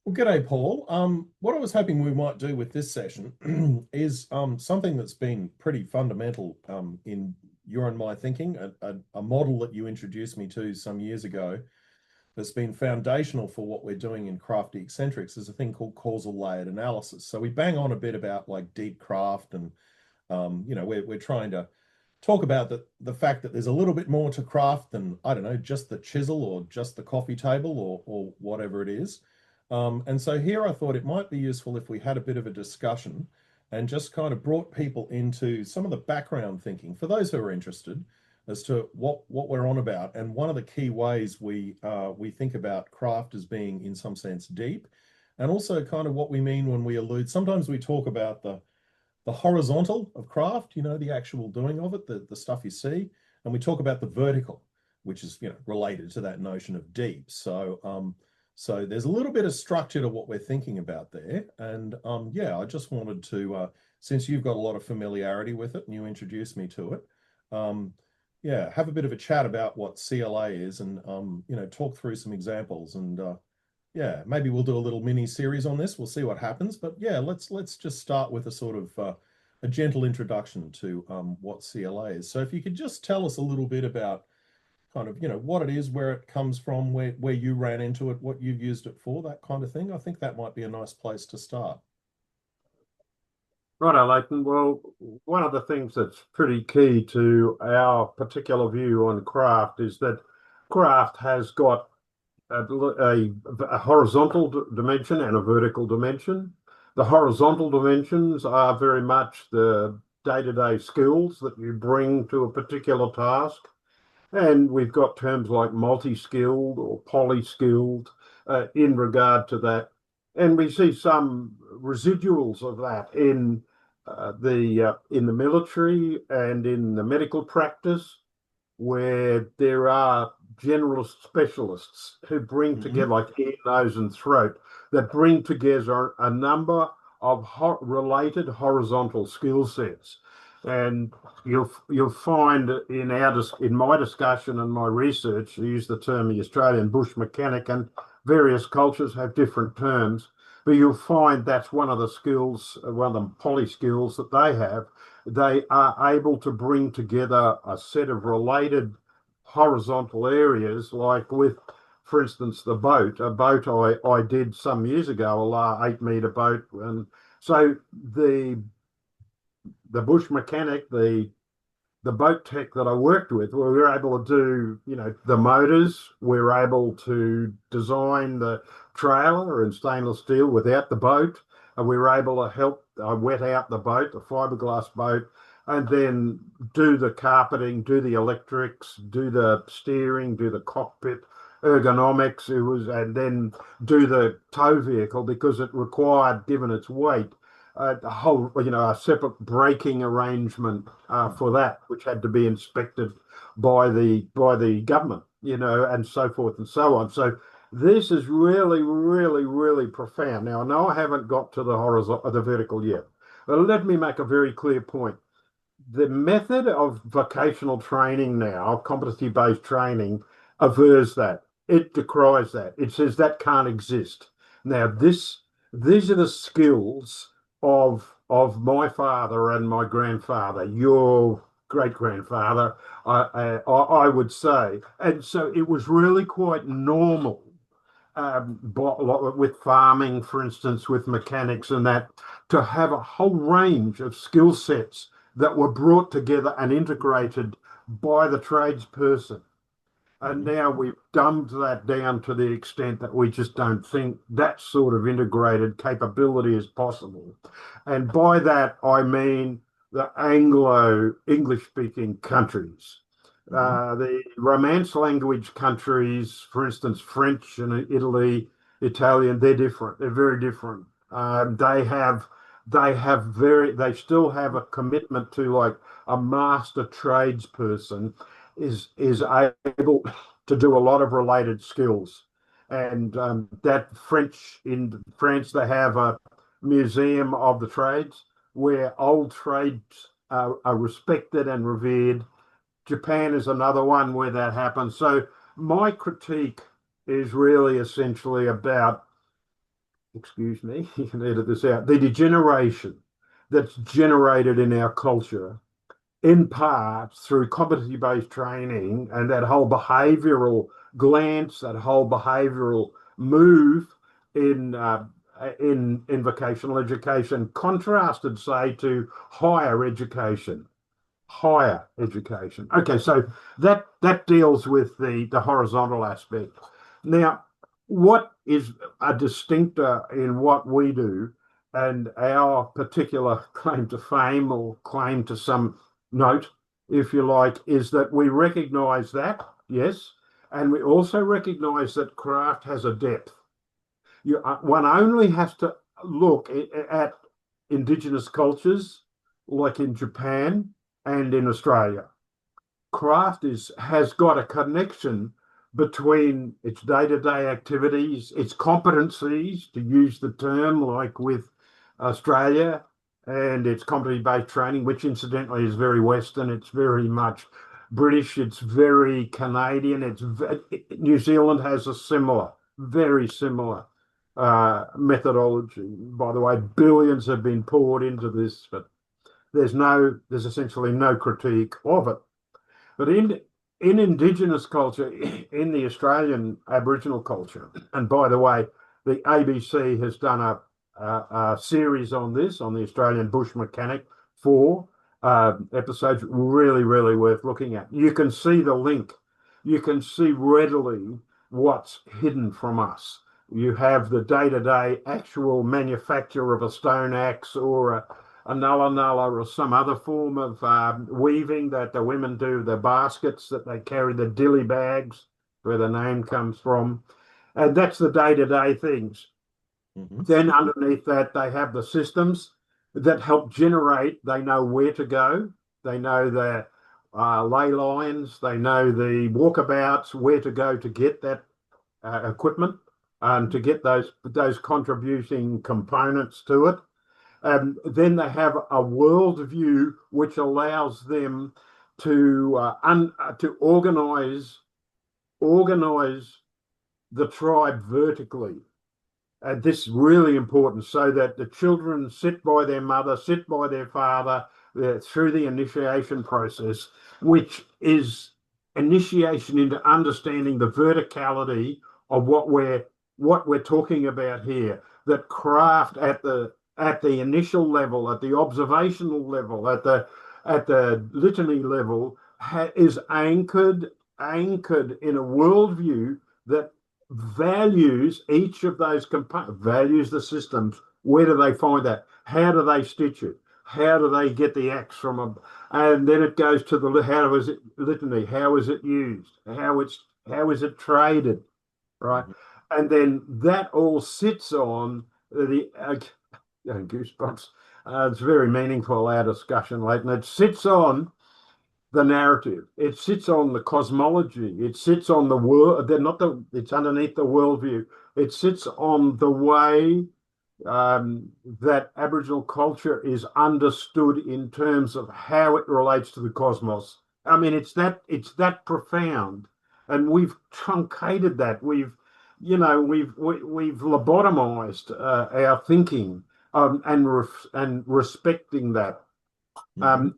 Well, g'day, Paul. What I was hoping we might do with this session is something that's been pretty fundamental in your and my thinking, a model that you introduced me to some years ago that's been foundational for what we're doing in crafty eccentrics is a thing called causal layered analysis. So we bang on a bit about like deep craft and we're trying to talk about the fact that there's a little bit more to craft than, I don't know, just the chisel or just the coffee table or whatever it is. And so here I thought it might be useful if we had a bit of a discussion and just kind of brought people into some of the background thinking for those who are interested as to what we're on about. And one of the key ways we think about craft as being in some sense deep, and also kind of what we mean when we allude. Sometimes we talk about the horizontal of craft, the actual doing of it, the stuff you see, and we talk about the vertical, which is related to that notion of deep. So there's a little bit of structure to what we're thinking about there. And yeah, I just wanted to, since you've got a lot of familiarity with it and you introduced me to it, yeah, have a bit of a chat about what CLA is and, talk through some examples. And yeah, maybe we'll do a little mini series on this. We'll see what happens. But yeah, let's just start with a sort of a gentle introduction to what CLA is. So if you could just tell us a little bit about kind of, what it is, where it comes from, where you ran into it, what you've used it for, that kind of thing. I think that might be a nice place to start. Right, Leighton. Well, one of the things that's pretty key to our particular view on craft is that craft has got a horizontal dimension and a vertical dimension. The horizontal dimensions are very much the day-to-day skills that you bring to a particular task. And we've got terms like multi-skilled or poly-skilled in regard to that. And we see some residuals of that in the military and in the medical practice, where there are generalist specialists who bring together, like ear, nose, and throat, that bring together a number of related horizontal skill sets. And you'll find in my discussion and my research, I use the term the Australian bush mechanic, and various cultures have different terms, but you'll find that's one of the skills, one of the poly skills that they have. They are able to bring together a set of related horizontal areas, like with, for instance, a boat I did some years ago, a 8-meter boat. And so the bush mechanic, the boat tech that I worked with, we were able to do, the motors. We were able to design the trailer in stainless steel without the boat. And we were able to help wet out the boat, the fiberglass boat, and then do the carpeting, do the electrics, do the steering, do the cockpit ergonomics. And then do the tow vehicle, because it required, given its weight, a whole, a separate braking arrangement for that, which had to be inspected by the government, and so forth and so on. So this is really, really, really profound. Now, I know I haven't got to the horizontal, the vertical yet, but let me make a very clear point. The method of vocational training now, competency-based training, avers that. It decries that. It says that can't exist. Now, these are the skills of my father and my grandfather, your great grandfather, I would say. And so it was really quite normal, with farming, for instance, with mechanics and that, to have a whole range of skill sets that were brought together and integrated by the tradesperson. And now we've dumbed that down to the extent that we just don't think that sort of integrated capability is possible. And by that, I mean the Anglo English speaking countries. The Romance language countries, for instance, French and Italy, Italian, they're different. They're very different. They still have a commitment to, like, a master tradesperson is able to do a lot of related skills. And that in France, they have a museum of the trades where old trades are respected and revered. Japan is another one where that happens. So my critique is really essentially about excuse me, you can edit this out, the degeneration that's generated in our culture in part through competency-based training and that whole behavioural glance, that whole behavioural move in in vocational education, contrasted, say, to higher education. Higher education. Okay, so that deals with the horizontal aspect. Now, what is a distinctor in what we do and our particular claim to fame or claim to some note, if you like, is that we recognize that, yes, and we also recognize that craft has a depth. One only has to look at indigenous cultures like in Japan and in Australia. Craft has got a connection between its day-to-day activities, its competencies, to use the term like with Australia, and its competency-based training, which incidentally is very Western. It's very much British. It's very Canadian. New Zealand has a similar, very similar methodology. By the way, billions have been poured into this, but there's essentially no critique of it. But in Indigenous culture, in the Australian Aboriginal culture, and by the way, the ABC has done a series on this, on the Australian Bush Mechanic, 4 episodes, really, really worth looking at. You can see the link. You can see readily what's hidden from us. You have the day-to-day actual manufacture of a stone axe or a nulla nulla or some other form of weaving that the women do, the baskets that they carry, the dilly bags, where the name comes from. And that's the day-to-day things. Mm-hmm. Then underneath that, they have the systems that help generate, they know where to go. They know the ley lines, they know the walkabouts, where to go to get that equipment and to get those contributing components to it. Then they have a worldview which allows them to organize the tribe vertically. This is really important so that the children sit by their mother, sit by their father through the initiation process, which is initiation into understanding the verticality of what we're talking about here. That craft at the initial level, at the observational level, at the litany level, is anchored in a worldview that values each of those components, values the systems. Where do they find that? How do they stitch it? How do they get the axe from a? And then it goes to the how is it litany? How is it used? How is it traded? Right, and then that all sits on the goosebumps. It's very meaningful, our discussion, Leighton. It sits on the narrative. It sits on the cosmology. It sits on the world. They're not the. It's underneath the worldview. It sits on the way that Aboriginal culture is understood in terms of how it relates to the cosmos. I mean, it's that profound, and we've truncated that. We've lobotomized our thinking and respecting that.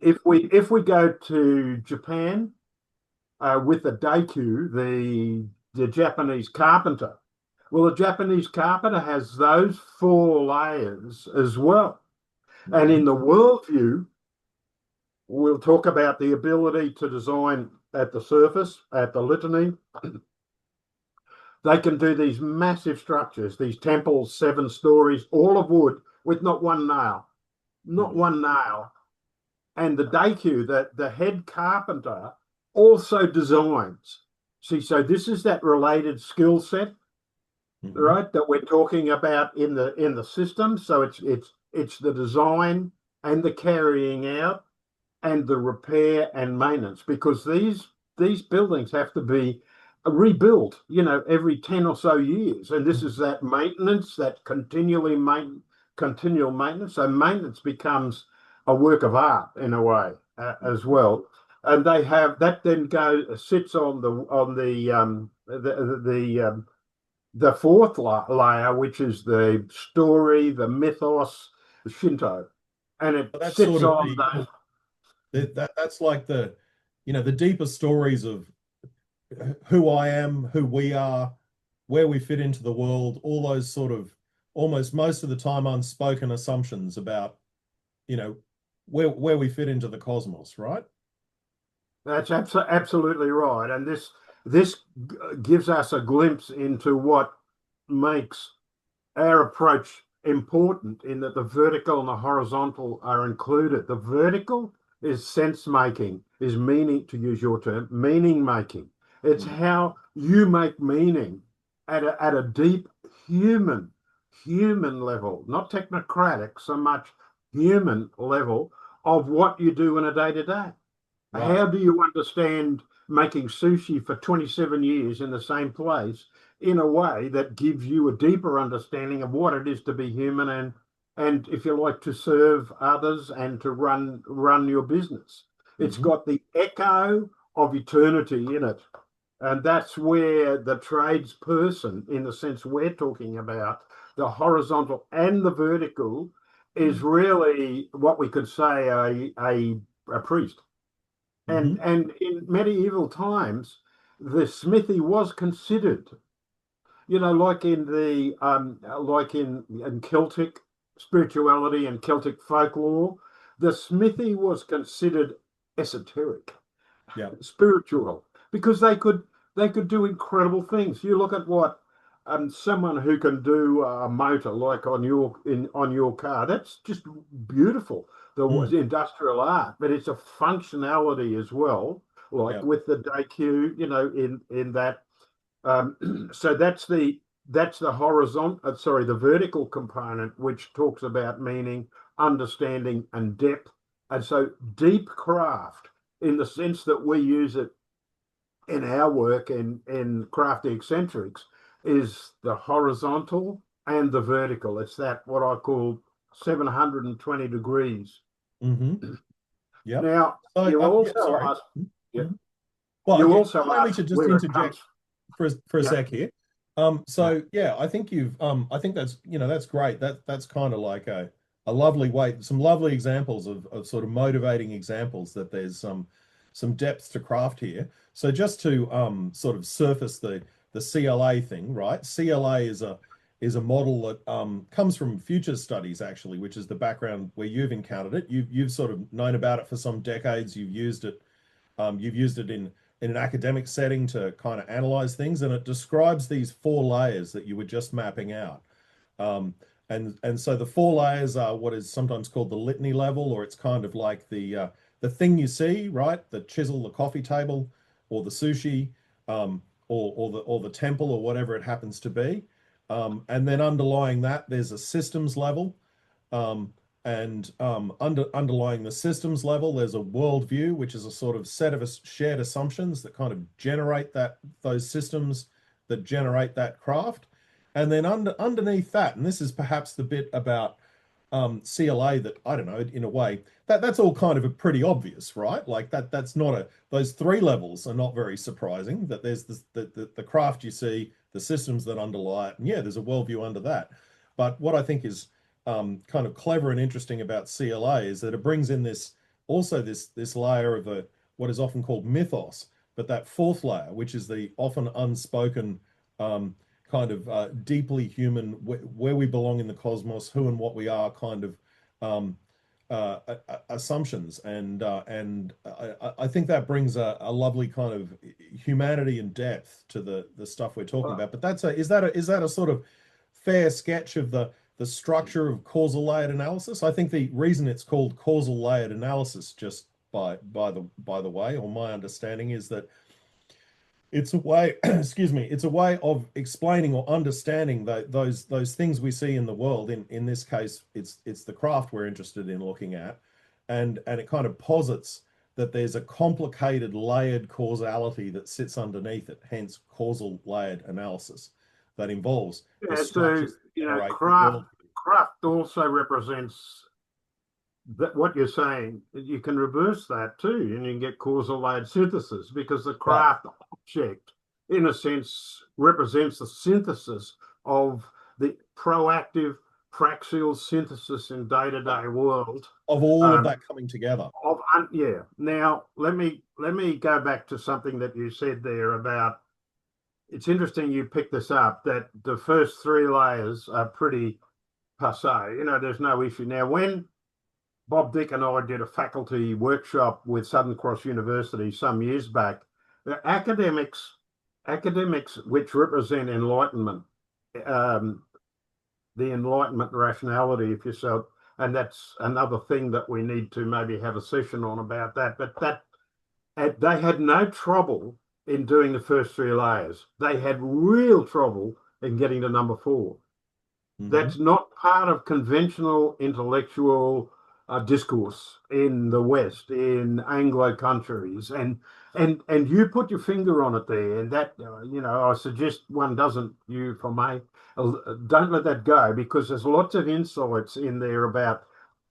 If we go to Japan with the daikyu, the Japanese carpenter, well, the Japanese carpenter has those 4 layers as well. And in the worldview, we'll talk about the ability to design at the surface, at the litany. They can do these massive structures, these temples, 7 stories, all of wood with not one nail, not one nail. And the daikyu, the head carpenter, also designs. See, so this is that related skill set, right, that we're talking about in the system. So it's the design and the carrying out and the repair and maintenance, because these buildings have to be rebuilt, every 10 or so years. And this is that maintenance, that continual maintenance. So maintenance becomes a work of art in a way as well. And they have that then sits on the the fourth layer, which is the story, the mythos, the Shinto, and it But that's sits sort of on those. that's like the, the deeper stories of who I am, who we are, where we fit into the world, all those sort of almost most of the time unspoken assumptions about, you know, where we fit into the cosmos, right? That's absolutely right, and this gives us a glimpse into what makes our approach important in that the vertical and the horizontal are included. The vertical is sense making, is meaning, to use your term, meaning making. It's Mm. how you make meaning at a deep human, human level, not technocratic, so much human level of what you do in a day to day. Right. How do you understand making sushi for 27 years in the same place in a way that gives you a deeper understanding of what it is to be human and if you like to serve others and to run your business? It's Hmm. got the echo of eternity in it. And that's where the tradesperson, in the sense we're talking about, the horizontal and the vertical, is Mm. really what we could say a priest. Hmm. And in medieval times, the smithy was considered, like in the like in Celtic spirituality and Celtic folklore, the smithy was considered esoteric, Yeah. spiritual, because they could do incredible things. You look at what someone who can do a motor like on your car. That's just beautiful. The Mm. industrial art, but it's a functionality as well, like Yeah. with the DQ, in that. So that's the horizontal, sorry, the vertical component, which talks about meaning, understanding, and depth. And so deep craft, in the sense that we use it in our work in crafty eccentrics, is the horizontal and the vertical. It's that what I call 720 degrees. Hmm. Yep. Now, So, you yeah, also sorry. ask, yeah, Mhm. Well, you yeah, also allow me ask to just where it comes. interject for a Yeah, sec here. yeah. So yeah, I think I think that's, that's great. That's kind of like a lovely way, some lovely examples of sort of motivating examples that there's some depth to craft here. So just to sort of surface the CLA thing, right? CLA is a model that comes from futures studies actually, which is the background where you've encountered it. You've sort of known about it for some decades. You've used it in an academic setting to kind of analyze things, and it describes these four layers that you were just mapping out. Um, and so the four layers are what is sometimes called the litany level, or it's kind of like the thing you see, right? The chisel, the coffee table, or the sushi, or the temple, or whatever it happens to be. And then underlying that, there's a systems level, um, and underlying the systems level, there's a worldview, which is a sort of set of shared assumptions that kind of generate those systems that generate that craft. And then underneath that, and this is perhaps the bit about CLA that I don't know, in a way that's all kind of a pretty obvious, right? Like that's not a those three levels are not very surprising. That there's the craft you see, the systems that underlie it, and yeah, there's a worldview under that. But what I think is kind of clever and interesting about CLA is that it brings in this layer of what is often called mythos, but that fourth layer, which is the often unspoken um, kind of deeply human, where we belong in the cosmos, who and what we are, kind of um, assumptions, and I think that brings a lovely kind of humanity and depth to the stuff we're talking Well, about. But is that a sort of fair sketch of the structure of causal layered analysis? I think the reason it's called causal layered analysis, just by the way, or my understanding is that it's a way, excuse me, it's a way of explaining or understanding those things we see in the world. In this case, it's the craft we're interested in looking at, and it kind of posits that there's a complicated layered causality that sits underneath it, hence causal layered analysis that involves the yeah, so structures that generate the craft world. craft also represents that what you're saying. You can reverse that too, and you can get causal layered synthesis because the Right. craft object in a sense, represents the synthesis of the proactive praxial synthesis in day-to-day world. Of all of Um, that coming together. yeah. Now, let me go back to something that you said there about. It's interesting you picked this up that the first three layers are pretty passe. There's no issue. Now, when Bob Dick and I did a faculty workshop with Southern Cross University some years back, the academics which represent enlightenment, um, the enlightenment rationality, if you so, and that's another thing that we need to maybe have a session on about that. But they had no trouble in doing the first three layers. They had real trouble in getting to number four. Mm-hmm. That's not part of conventional intellectual discourse in the West, in Anglo countries, and you put your finger on it there, and that I suggest one doesn't. You for me, don't let that go because there's lots of insights in there about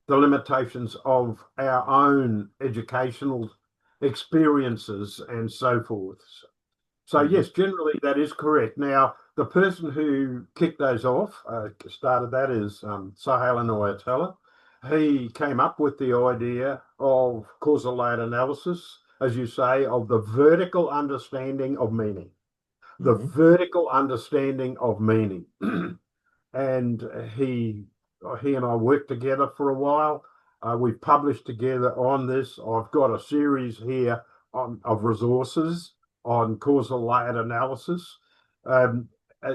the limitations of our own educational experiences and so forth. So Mm-hmm. yes, generally that is correct. Now, the person who kicked those off, started that is Sahel Ayatollah. He came up with the idea of causal layered analysis, as you say, of the vertical understanding of meaning. The Mm-hmm. vertical understanding of meaning. And he and I worked together for a while. We've published together on this. I've got a series here of resources on causal layered analysis. Um,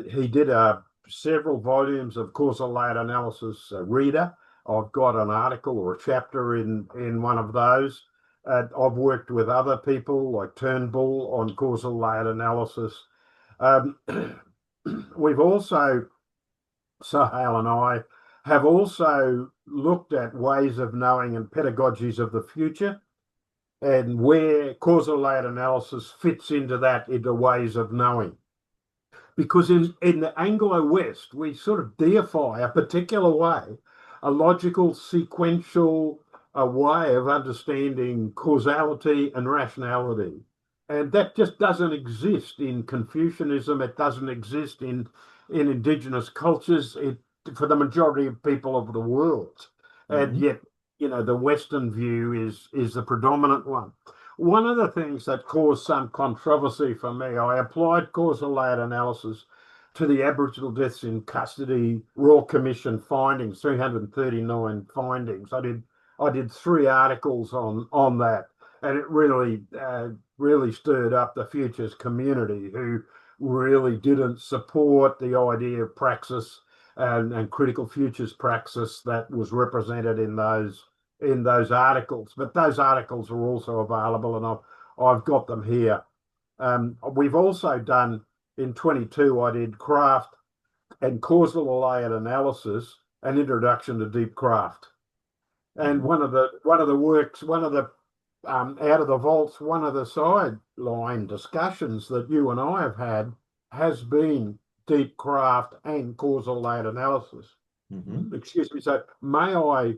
he did several volumes of causal layered analysis reader. I've got an article or a chapter in one of those. I've worked with other people like Turnbull on causal layered analysis. Um, we've also Sahel and I have also looked at ways of knowing and pedagogies of the future and where causal layered analysis fits into that, into ways of knowing. Because in the Anglo West, we sort of deify a particular way, a logical, sequential way of understanding causality and rationality. And that just doesn't exist in Confucianism. It doesn't exist in indigenous cultures for the majority of people of the world. And Mm-hmm. yet, the Western view is the predominant one. One of the things that caused some controversy for me, I applied causal layered analysis to the Aboriginal deaths in custody Royal Commission findings, 339 findings. I did three articles on that, and it really stirred up the futures community who really didn't support the idea of praxis and critical futures praxis that was represented in those articles. But those articles are also available, and I've got them here. We've also done in 22. I did craft and causal layered analysis, an introduction to deep craft. And Mm-hmm. one of the works, one of the out of the vaults, one of the sideline discussions that you and I have had has been deep craft and causal layered analysis. Mm-hmm. Excuse me. So may I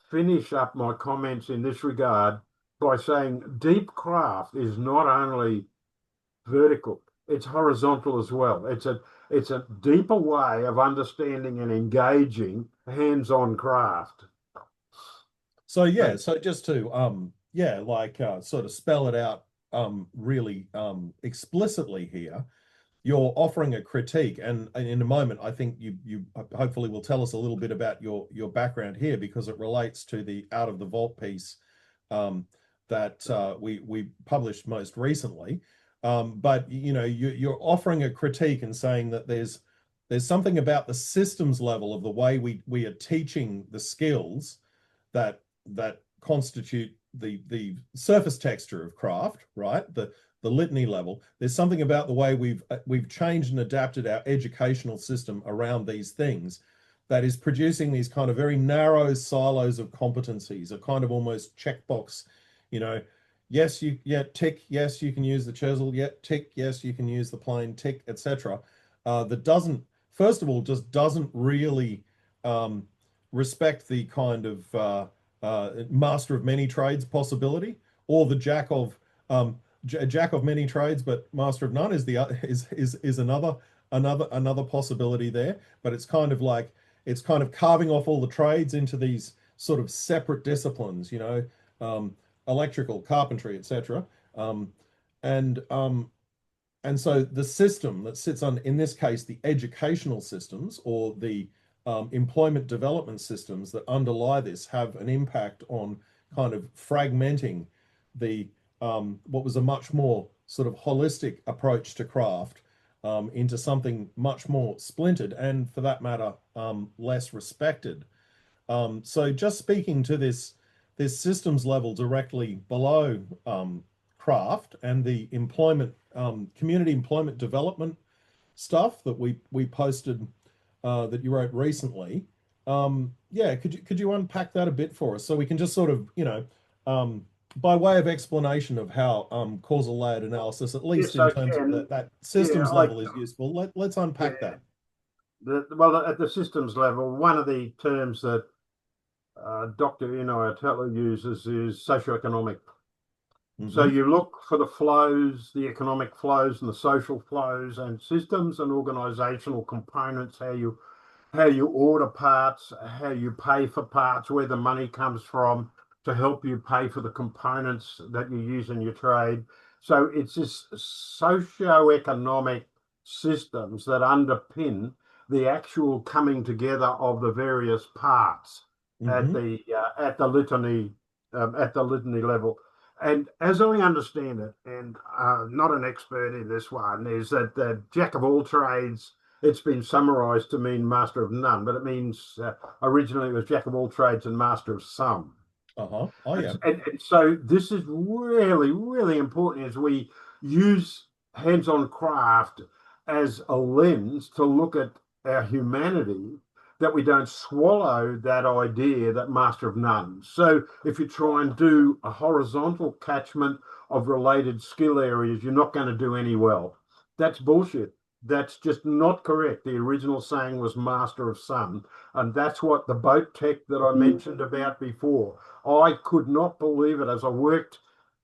finish up my comments in this regard by saying deep craft is not only vertical, it's horizontal as well. It's a deeper way of understanding and engaging hands-on craft. So yeah, So so just to yeah, like sort of spell it out really explicitly here, you're offering a critique, and in a moment I think you hopefully will tell us a little bit about your background here because it relates to the Out of the Vault piece um, that we published most recently. But you're offering a critique and saying that there's something about the systems level of the way we are teaching the skills that constitute the surface texture of craft, right? The litany level. There's something about the way we've changed and adapted our educational system around these things that is producing these kind of very narrow silos of competencies, a kind of almost checkbox, you know, yes, tick, yes, you can use the chisel, tick, yes, you can use the plane, tick, etc. That doesn't, first of all, just doesn't really um, respect the kind of master of many trades possibility or the jack of jack of many trades, but master of none is the is another possibility there. But it's kind of like it's kind of carving off all the trades into these sort of separate disciplines, um, electrical, carpentry, etc. Um, and um, and so the system that sits on, in this case, the educational systems or the employment development systems that underlie this have an impact on kind of fragmenting the what was a much more sort of holistic approach to craft into something much more splintered and, for that matter, less respected. So just speaking to this systems level directly below craft and the employment community employment development stuff that we posted that you wrote recently. Yeah, could you unpack that a bit for us so we can just sort of by way of explanation of how causal layered analysis, at least Yes, in I terms of can. that Yeah, systems level, is useful. Let's yeah. unpack that. Well, at the systems level, one of the terms that Dr. Inayatella uses is socioeconomic. So Hmm. you look for the flows, the economic flows and the social flows and systems and organizational components, how you order parts, how you pay for parts, where the money comes from to help you pay for the components that you use in your trade. So it's this socio-economic systems that underpin the actual coming together of the various parts at Hmm. the litany level. And as I understand it, and not an expert in this one, is that the jack of all trades, it's been summarized to mean master of none, but it means originally it was jack of all trades and master of some. Uh-huh. Oh And, yeah. and so this is really, really important as we use hands-on craft as a lens to look at our humanity, that we don't swallow that idea that master of none. So if you try and do a horizontal catchment of related skill areas, you're not going to do any well. That's bullshit. That's just not correct. The original saying was master of some, and that's what the boat tech that I mentioned about before. I could not believe it as I worked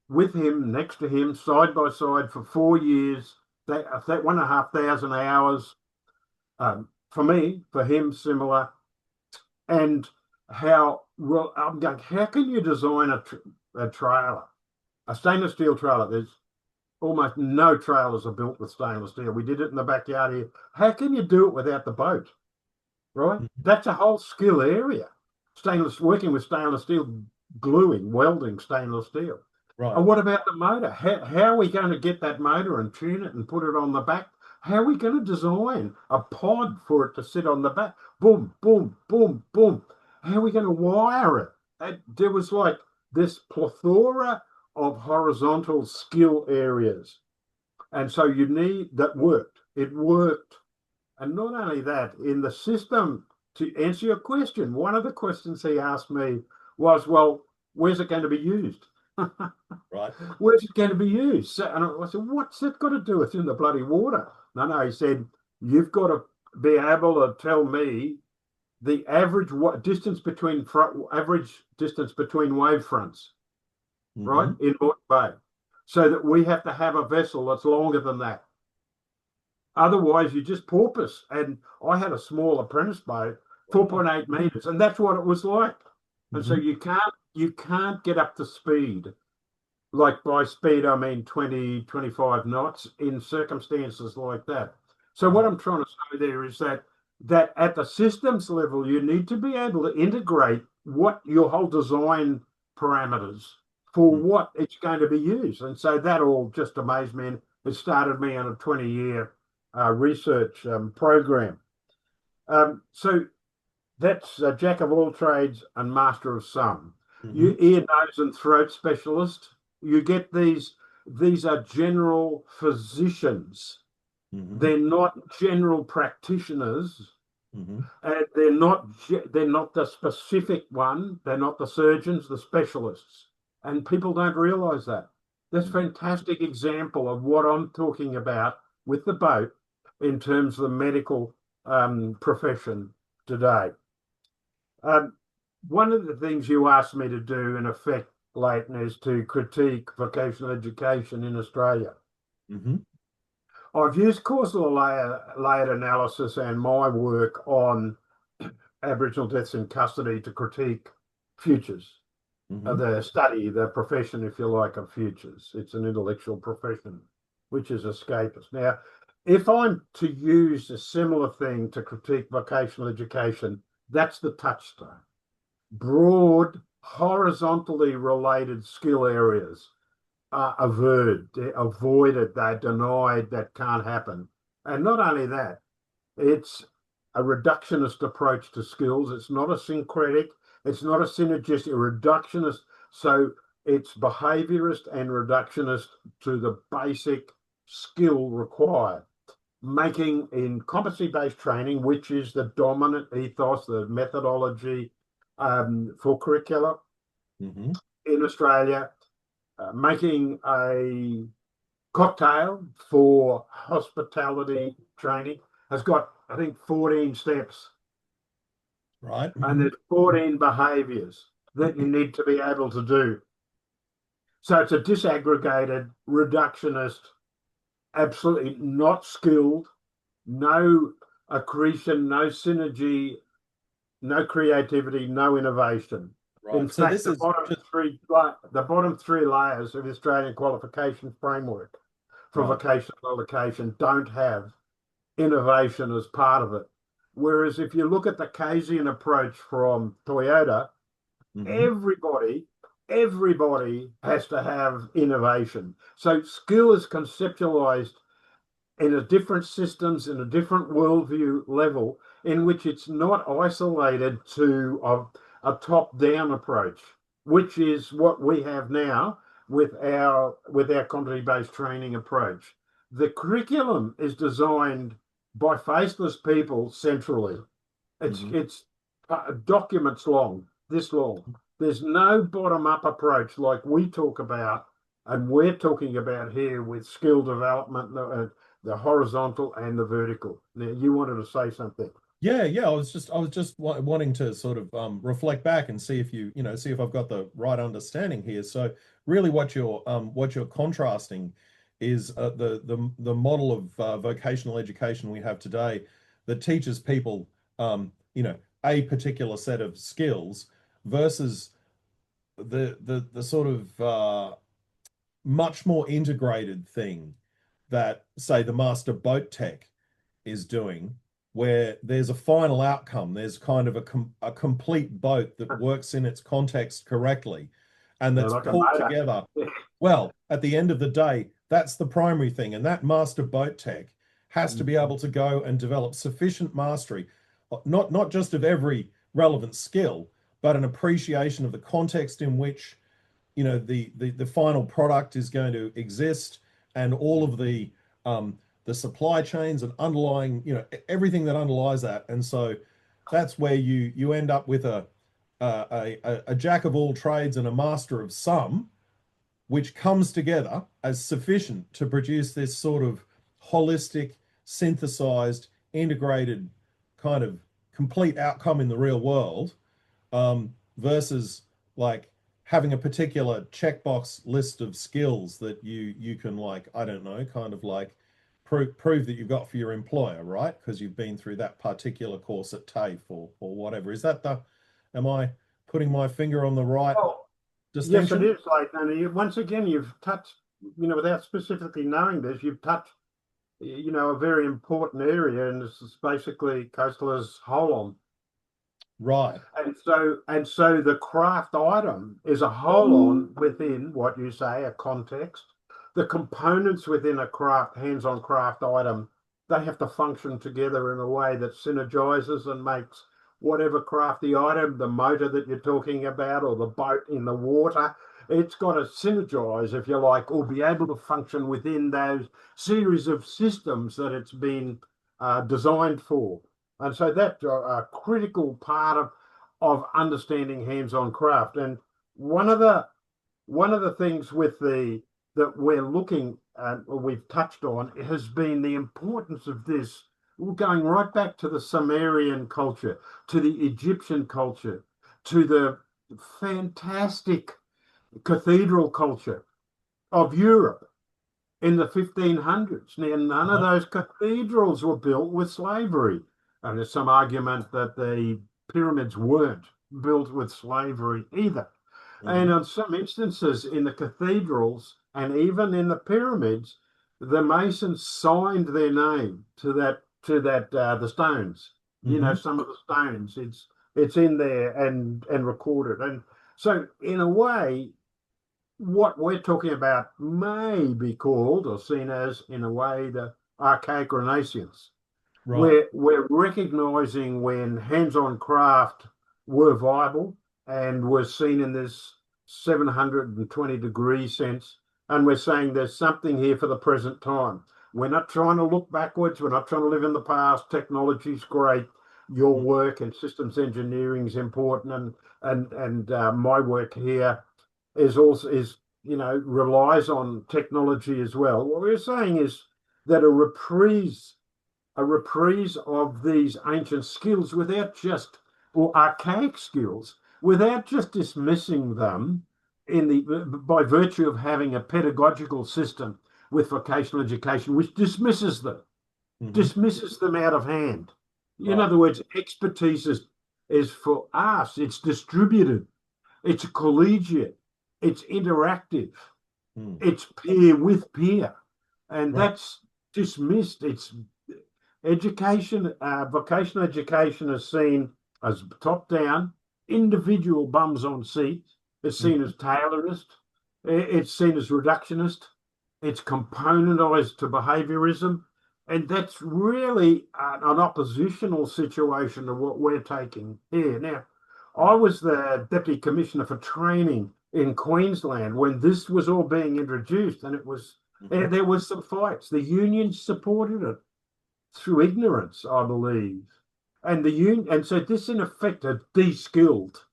with him, next to him, side by side for 4 years, that 1,500 hours. For me, for him, similar. And how, well, I'm going, how can you design a trailer, a stainless steel trailer? There's almost no trailers are built with stainless steel. We did it in the backyard here. How can you do it without the boat? Right? Mhm. That's a whole skill area. Working with stainless steel, gluing, welding stainless steel. Right. And what about the motor? How are we going to get that motor and tune it and put it on the back? How are we going to design a pod for it to sit on the back? Boom, boom, boom, boom. How are we going to wire it? There was like this plethora of horizontal skill areas. And so you need that worked. It worked. And not only that, in the system, to answer your question, one of the questions he asked me was, well, where's it going to be used? Right. Where's it going to be used? So, and I said, what's that got to do with in the bloody water? No, no, he said, you've got to be able to tell me the average distance between wave fronts, right, Hmm. in Moreton Bay, so that we have to have a vessel that's longer than that. Otherwise, you just porpoise. And I had a small apprentice boat, Wow. 4.8 meters, and that's what it was like. And so Hmm. you can't get up to speed. Like by speed, I mean 20, 25 knots in circumstances like that. So what Right. I'm trying to say there is that at the systems level, you need to be able to integrate what your whole design parameters for Mm. what it's going to be used. And so that all just amazed me. And it started me on a 20-year research program. So that's a jack of all trades and master of some. Hmm. You ear, nose, and throat specialist. You get these are general physicians. Hmm. They're not general practitioners, Hmm. and they're not the specific one. They're not the surgeons, the specialists, and people don't realise that. That's a Hmm. fantastic example of what I'm talking about with the boat in terms of the medical profession today. Um, One of the things you asked me to do, in effect, Leighton, is to critique vocational education in Australia. Hmm. I've used causal layered analysis and my work on Aboriginal deaths in custody to critique futures. Hmm. The study, the profession, if you like, of futures. It's an intellectual profession, which is escapist. Now, if I'm to use a similar thing to critique vocational education, that's the touchstone. Broad, horizontally related skill areas are averred, they're avoided, they're denied, that can't happen. And not only that, it's a reductionist approach to skills. It's not a syncretic, it's not a synergistic, a reductionist. So it's behaviorist and reductionist to the basic skill required. Making in competency-based training, which is the dominant ethos, the methodology for curricula Hmm. in Australia, making a cocktail for hospitality training has got, I think, 14 steps, Right. and there's 14 behaviors that you need to be able to do. So it's a disaggregated, reductionist, absolutely not skilled, no accretion, no synergy, no creativity, no innovation. In Right. So fact, this is just the bottom three layers of the Australian qualification framework for right. vocational education don't have innovation as part of it. Whereas if you look at the Keynesian approach from Toyota, Hmm. everybody, everybody has to have innovation. So skill is conceptualized in a different systems, in a different worldview level, in which it's not isolated to a top-down approach, which is what we have now with our competency-based training approach. The curriculum is designed by faceless people centrally. Hmm. It's documents long, this long. There's no bottom-up approach like we talk about and we're talking about here with skill development, the horizontal and the vertical. Now, you wanted to say something. Yeah, yeah. I was just wanting to sort of reflect back and see if see if I've got the right understanding here. So really, what you're contrasting is the model of vocational education we have today that teaches people a particular set of skills versus the sort of much more integrated thing that, say, the master boat tech is doing, where there's a final outcome. There's kind of a complete boat that works in its context correctly and Yeah, that's like a pulled motor. together. Well, at the end of the day, that's the primary thing. And that master boat tech has to be able to go and develop sufficient mastery, not just of every relevant skill, but an appreciation of the context in which the final product is going to exist, and all of the supply chains and underlying everything that underlies that. And so that's where you end up with a jack of all trades and a master of some, which comes together as sufficient to produce this sort of holistic, synthesized, integrated kind of complete outcome in the real world, versus like having a particular checkbox list of skills that you can, like, I don't know, kind of like prove that you've got for your employer, right? Because you've been through that particular course at TAFE or whatever. Is that the Am I putting my finger on the right Oh, yes, it distinction? is. Like, and once again, you've touched, without specifically knowing this, you've touched, a very important area, and this is basically Coastal's whole on. Right. And so the craft item is a whole on within what you say, a context. The components within a craft, hands-on craft item, they have to function together in a way that synergizes and makes whatever crafty item, the motor that you're talking about, or the boat in the water, it's got to synergize, if you like, or be able to function within those series of systems that it's been designed for. And so that's a critical part of understanding hands-on craft. And one of the one of the things with the that we're looking at, or we've touched on, has been the importance of this. We're going right back to the Sumerian culture, to the Egyptian culture, to the fantastic cathedral culture of Europe in the 1500s. Now, none of Uh-huh. those cathedrals were built with slavery. And there's some argument that the pyramids weren't built with slavery either. And Mhm. on some instances in the cathedrals and even in the pyramids, the masons signed their name to the stones. You know, Mhm. some of the stones. It's in there and recorded. And so in a way, what we're talking about may be called or seen as, in a way, the archaic Renaissance. Right. We're recognizing when hands-on craft were viable and were seen in this 720-degree sense, and we're saying there's something here for the present time. We're not trying to look backwards. We're not trying to live in the past. Technology's great. Your Mm. work in systems engineering is important, and my work here is also is relies on technology as well. What we're saying is that a reprise of these ancient skills without just or archaic skills without just dismissing them in the by virtue of having a pedagogical system with vocational education which Mhm. dismisses them out of hand. In Right. other words, expertise is for us, it's distributed, it's collegiate, it's interactive, Mm. it's peer with peer, and Right. that's dismissed. It's education, vocational education is seen as top down, individual bums on seats. It's seen Mhm. as Taylorist. It's seen as reductionist. It's componentized to behaviorism. And that's really an oppositional situation to what we're taking here. Now, I Right. was the Deputy Commissioner for Training in Queensland when this was all being introduced, and Mhm. there was some fights. The unions supported it through ignorance, I believe. And so this in effect had de-skilled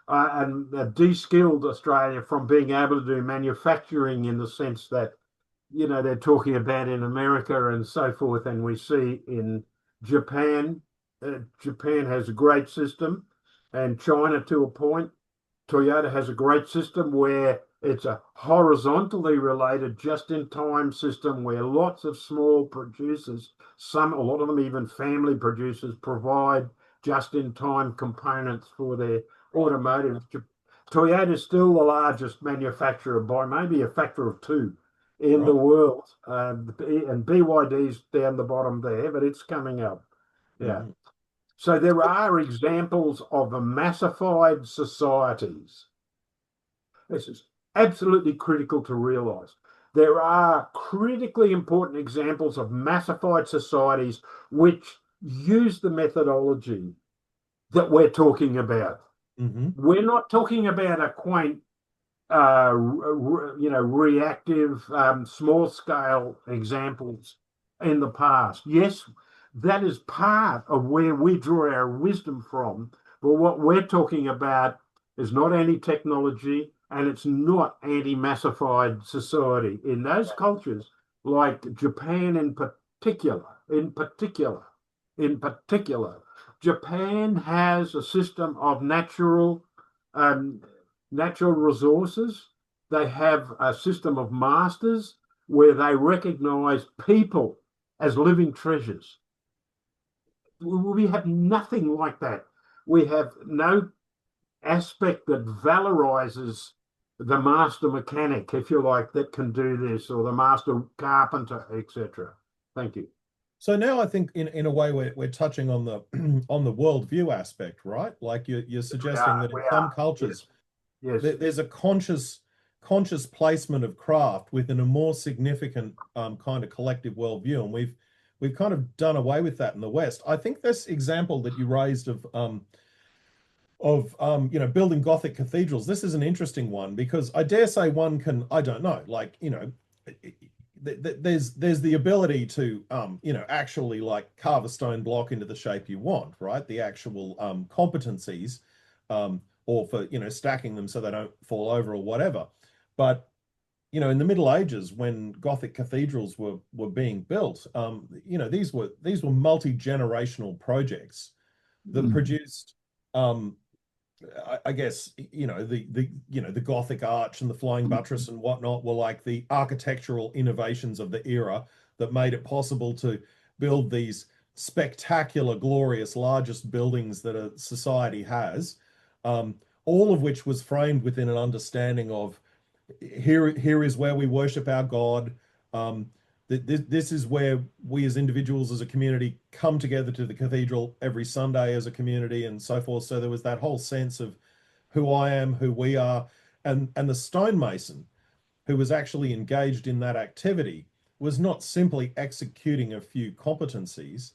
Australia from being able to do manufacturing in the sense that they're talking about in America and so forth, and we see in Japan. Japan has a great system, and China to a point. Toyota has a great system where it's a horizontally related just-in-time system where lots of small producers, a lot of them even family producers, provide just-in-time components for their automotive. Toyota is still the largest manufacturer by maybe a factor of two in the Right. world, and BYD's down the bottom there, but it's coming up. Yeah. Mhm. So there are examples of massified societies. This is absolutely critical to realize. There are critically important examples of massified societies which use the methodology that we're talking about. Mhm. We're not talking about a quaint, reactive, small scale examples in the past. Yes, that is part of where we draw our wisdom from. But what we're talking about is not anti technology and it's not anti massified society. In those cultures, like Japan in particular, Japan has a system of um, natural resources. They have a system of masters where they recognize people as living treasures. We have nothing like that. We have no aspect that valorizes the master mechanic, if you like, that can do this, or the master carpenter, etc. Thank you. So now I think in a way we're touching on the on the worldview aspect, right? Like you're We suggesting are. that in We some are. Yes. cultures Yes. there's a conscious placement of craft within a more significant kind of collective worldview, and we've kind of done away with that in the West. I think this example that you raised of building Gothic cathedrals, this is an interesting one because I dare say one can, I don't know, like there's the ability to actually like carve a stone block into the shape you want, right? The actual competencies, or for stacking them so they don't fall over or whatever. But in the Middle Ages, when Gothic cathedrals were being built, these were multi-generational projects that Mm. produced um, I guess the Gothic arch and the flying buttress and whatnot were like the architectural innovations of the era that made it possible to build these spectacular, glorious, largest buildings that a society has, um, all of which was framed within an understanding of here is where we worship our God. Um, this is where we as individuals, as a community, come together to the cathedral every Sunday as a community and so forth. So there was that whole sense of who I am, who we are, and the stonemason who was actually engaged in that activity was not simply executing a few competencies.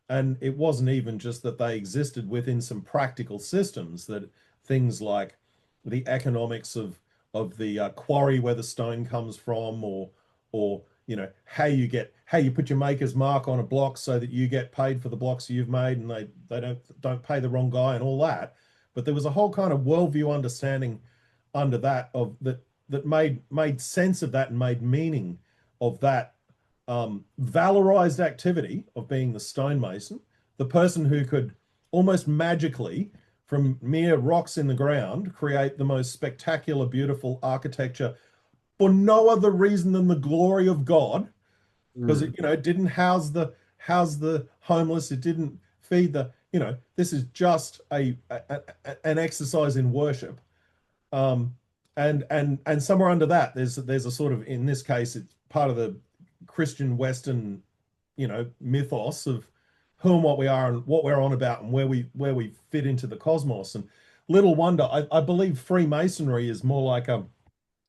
And it wasn't even just that they existed within some practical systems, that things like the economics of the quarry where the stone comes from, or how you put your maker's mark on a block so that you get paid for the blocks you've made, and they don't pay the wrong guy and all that. But there was a whole kind of worldview understanding under that of that made sense of that and made meaning of that valorized activity of being the stonemason, the person who could almost magically, from mere rocks in the ground, create the most spectacular, beautiful architecture for no other reason than the glory of God, because Mm. it didn't house the homeless, it didn't feed this is just an exercise in worship. um, and somewhere under that, there's a sort of, in this case, it's part of the Christian Western, mythos of who and what we are and what we're on about and where we fit into the cosmos. And little wonder, I believe Freemasonry is more like a,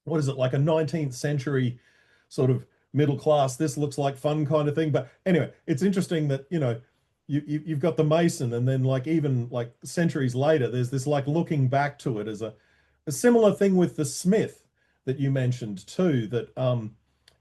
what is it, like a 19th century sort of middle class, this looks like fun kind of thing. But anyway, it's interesting that you've got the Mason, and then like even like centuries later, there's this like looking back to it as a similar thing with the Smith that you mentioned too. That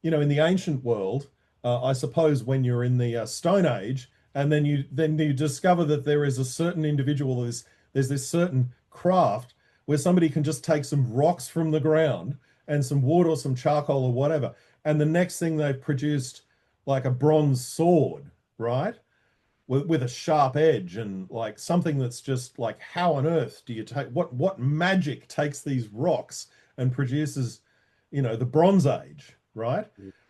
in the ancient world, I suppose when you're in the Stone Age, and then you discover that there is a certain individual, there's this certain craft where somebody can just take some rocks from the ground and some wood or some charcoal or whatever, and the next thing they've produced like a bronze sword, right? With a sharp edge, and like something that's just like, how on earth do you take what magic takes these rocks and produces the Bronze Age, right?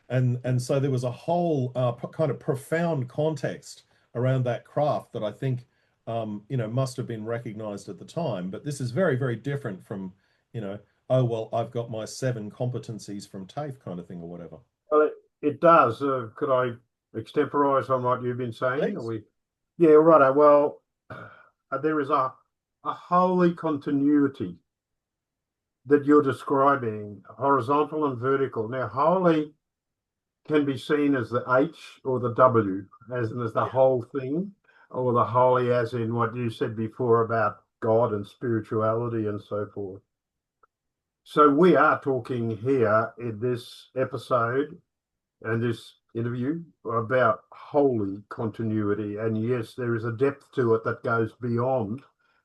And so there was a whole kind of profound context around that craft that I think must have been recognized at the time. But this is very, very different from oh well, I've got my 7 competencies from TAFE kind of thing or whatever. Well, it does. Could I extemporize on what you've been saying? Are Please. we? Yeah, right. Well, there is a holy continuity that you're describing, horizontal and vertical. Now, holy can be seen as the H or the W, as in as the Yeah. whole thing, or the holy as in what you said before about God and spirituality and so forth. So we are talking here in this episode and this interview about holy continuity. And yes, there is a depth to it that goes beyond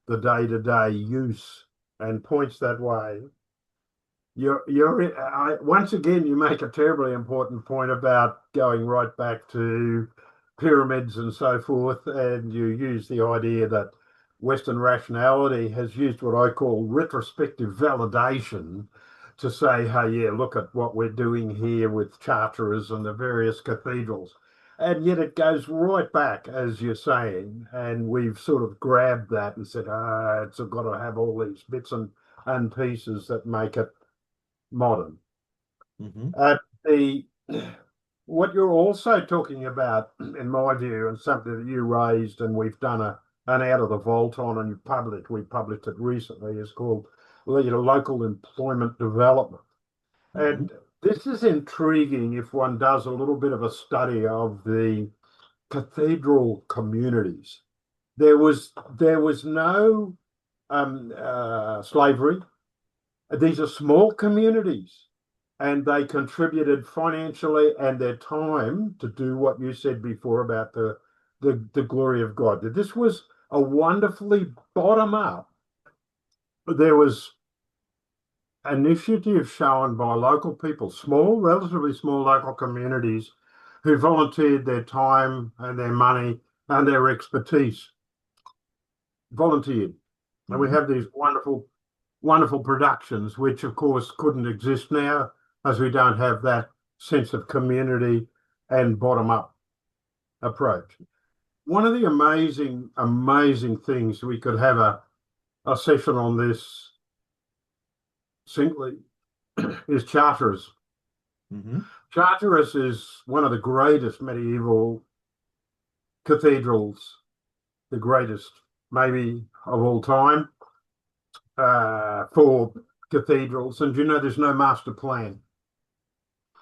the day-to-day use and points that way. Once again, you make a terribly important point about going right back to pyramids and so forth, and you use the idea that Western rationality has used what I call retrospective validation to say, hey, yeah, look at what we're doing here with Charteris and the various cathedrals. And yet it goes right back, as you're saying, and we've sort of grabbed that and said, it's got to have all these bits and pieces that make it modern. Hmm. The what you're also talking about, in my view, and something that you raised, and we've done an out of the vault on, and we published it recently, is called local employment development. Hmm. And this is intriguing if one does a little bit of a study of the cathedral communities. There was no slavery. These are small communities, and they contributed financially and their time to do what you said before about the glory of God. That this was a wonderfully bottom up. There was initiative shown by local people, small, relatively small local communities who volunteered their time and their money and their expertise. Volunteered. And we Mm-hmm. have these wonderful, wonderful productions, which of course couldn't exist now as we don't have that sense of community and bottom up approach. One of the amazing, amazing things we could have a session on this simply is Charteris. Mm-hmm. Charteris is one of the greatest medieval cathedrals, the greatest maybe of all time for cathedrals. And you know, there's no master plan.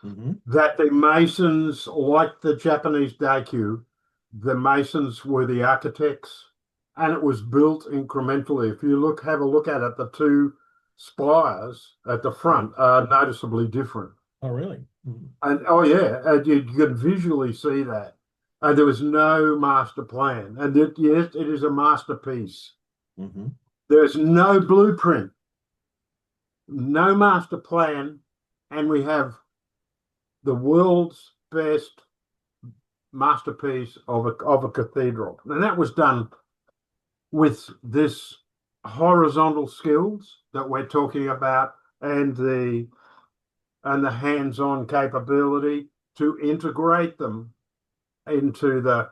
Mm-hmm. That the masons, like the Japanese daikyu, the masons were the architects, and it was built incrementally. If you have a look at it, the two spires at the front are noticeably different. Oh, really? Mm-hmm. And oh yeah, and you can visually see that. And there was no master plan. And yes, it is a masterpiece. Mm-hmm. There's no blueprint, no master plan, and we have the world's best masterpiece of a cathedral. And that was done with this horizontal skills that we're talking about and the hands-on capability to integrate them into the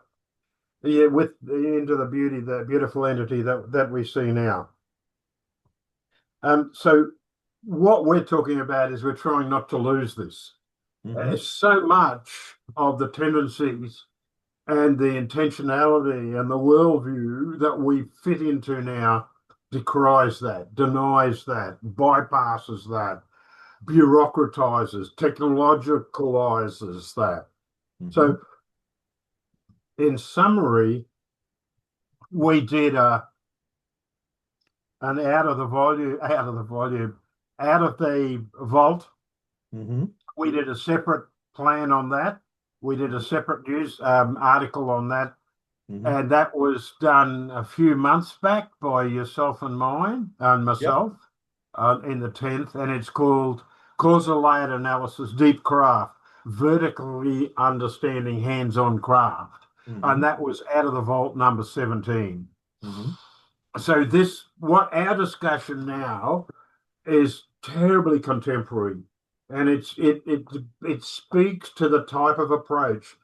into the beautiful entity that we see now. So what we're talking about is we're trying not to lose this. Mm-hmm. So much of the tendencies and the intentionality and the worldview that we fit into now decries that, denies that, bypasses that, bureaucratizes, technologicalizes that. Mm-hmm. So, in summary, we did an out of the vault. Mm-hmm. We did a separate plan on that. We did a separate news article on that. Mm-hmm. And that was done a few months back by yourself and mine and Yep. myself in the 10th. And it's called Causal Layered Analysis, Deep Craft, Vertically Understanding Hands-on Craft. Mm-hmm. And that was out of the vault number 17. Mm-hmm. So what our discussion now is terribly contemporary. And it speaks to the type of approach,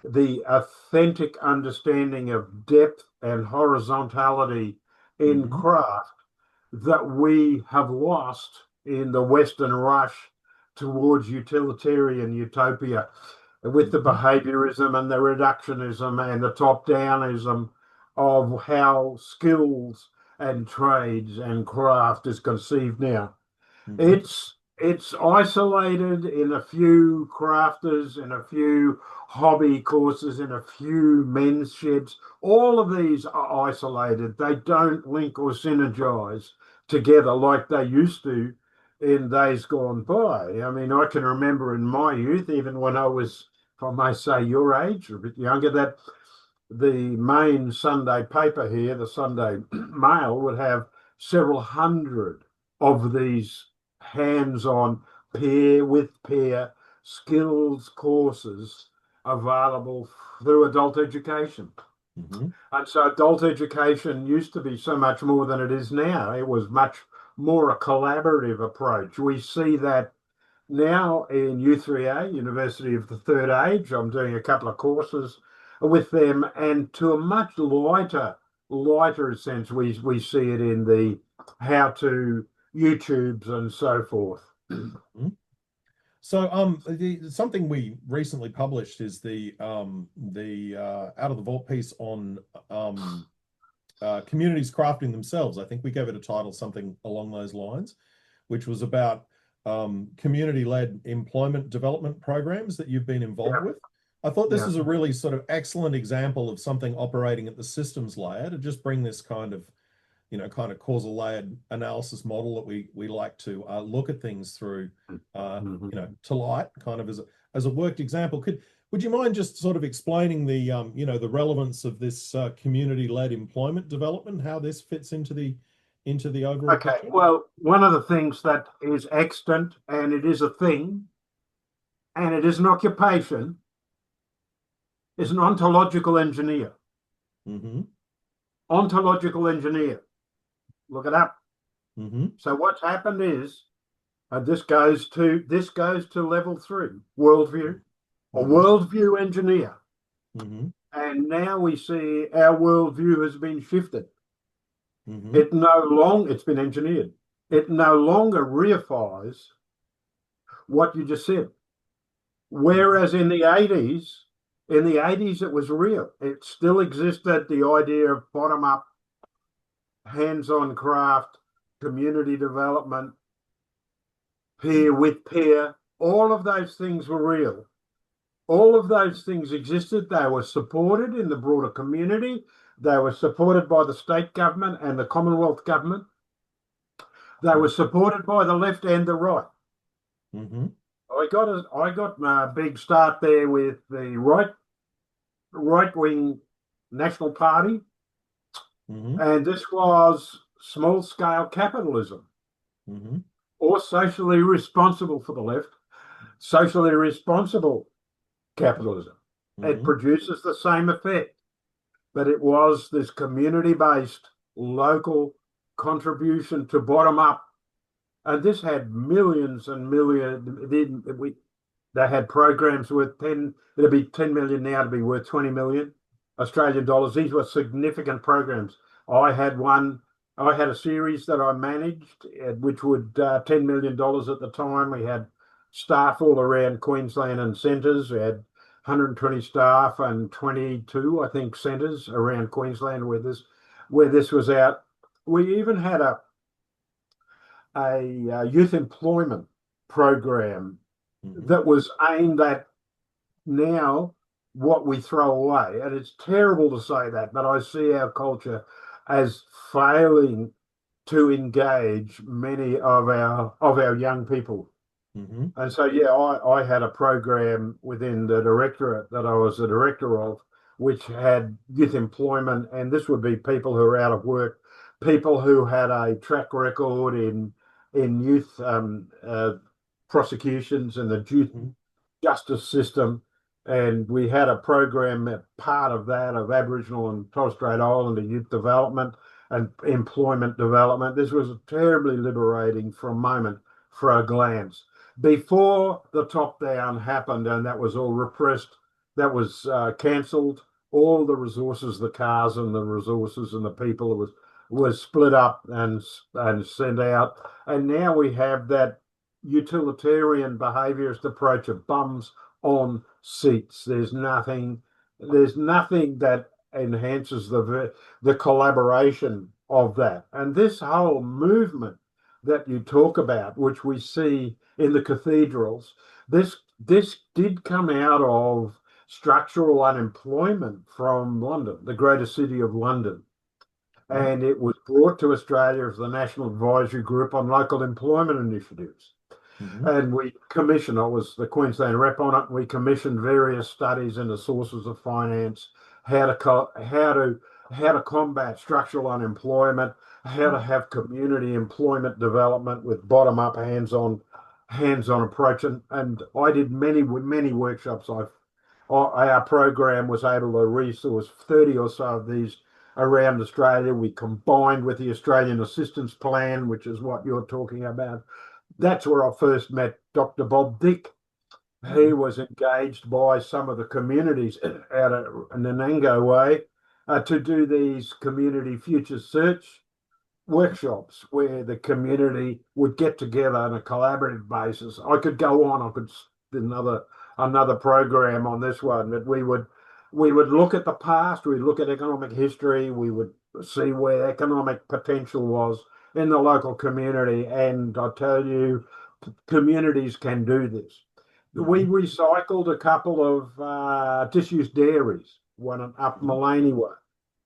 the authentic understanding of depth and horizontality in Mm-hmm. craft that we have lost in the Western rush towards utilitarian utopia with the Mm-hmm. behaviorism and the reductionism and the top-downism of how skills and trades and craft is conceived now. Mm-hmm. It's isolated in a few crafters, in a few hobby courses, in a few men's sheds. All of these are isolated. They don't link or synergize together like they used to in days gone by. I mean, I can remember in my youth, even when I was, if I may say, your age or a bit younger, that the main Sunday paper here, the Sunday Mail, would have several hundred of these hands-on peer with peer skills courses available through adult education. Mm-hmm. And so adult education used to be so much more than it is now. It was much more a collaborative approach. We see that now in U3A, University of the Third Age. I'm doing a couple of courses with them, and to a much lighter sense, we see it in the how-to YouTubes and so forth. Mm-hmm. So something we recently published is the out of the vault piece on communities crafting themselves. I think we gave it a title, something along those lines, which was about community-led employment development programs that you've been involved with. I thought this is a really sort of excellent example of something operating at the systems layer to just bring this kind of causal layered analysis model that we like to look at things through, to light, kind of as a worked example. Would you mind just sort of explaining the the relevance of this community-led employment development, how this fits into the overall picture? Well, one of the things that is extant, and it is a thing, and it is an occupation, is an ontological engineer. Mm-hmm. Ontological engineer. Look it up. Mm-hmm. So what's happened is, and this goes to level three, worldview, a Mm-hmm. worldview engineer. Mm-hmm. And now we see our worldview has been shifted. Mm-hmm. It's been engineered. It no longer reifies what you just said. Whereas in the 80s, it was real. It still existed, the idea of bottom up, hands on craft, community development, peer with peer. All of those things were real. All of those things existed. They were supported in the broader community. They were supported by the state government and the Commonwealth government. They were supported by the left and the right. Mm-hmm. I got a big start there with the right wing National Party, Mm-hmm. and this was small scale capitalism, Mm-hmm. or socially responsible for the left, socially responsible capitalism. It Mm-hmm. produces the same effect, but it was this community based local contribution to bottom up. And this had millions and millions. They had programs worth 10, it'll be 10 million now to be worth 20 million Australian dollars. These were significant programs. I had one, I had a series that I managed, which would $10 million at the time. We had staff all around Queensland and centres. We had 120 staff and 22, I think, centres around Queensland where this was out. We even had a youth employment program Mm-hmm. that was aimed at now what we throw away. And it's terrible to say that, but I see our culture as failing to engage many of our young people. Mm-hmm. And so, yeah, I had a program within the directorate that I was the director of, which had youth employment, and this would be people who are out of work, people who had a track record in youth prosecutions and the youth Mm-hmm. justice system. And we had a program, part of that, of Aboriginal and Torres Strait Islander youth development and employment development. This was terribly liberating for a moment, for a glance. Before the top down happened, and that was all repressed, that was cancelled. All the resources, the cars and the resources and the people was split up and sent out. And now we have that utilitarian behaviourist approach of bums on seats. There's nothing that enhances the collaboration of that. And this whole movement that you talk about, which we see in the cathedrals, this did come out of structural unemployment from London, the greater city of London. Right. And it was brought to Australia as the National Advisory Group on Local Employment Initiatives. Mm-hmm. And I was the Queensland rep on it. We commissioned various studies into sources of finance, how to combat structural unemployment, how to have community employment development with bottom up, hands on approach. And I did many workshops. Our program was able to resource 30 or so of these around Australia. We combined with the Australian Assistance Plan, which is what you're talking about. That's where I first met Dr. Bob Dick. He Mm-hmm. was engaged by some of the communities out of Nanango way to do these community future search workshops where the community would get together on a collaborative basis. I could go on. I could another program on this one, but we would look at the past. We'd look at economic history. We would see where economic potential was in the local community. And I tell you, communities can do this. We Mm-hmm. recycled a couple of disused dairies, one up Mm-hmm. Maloney Way,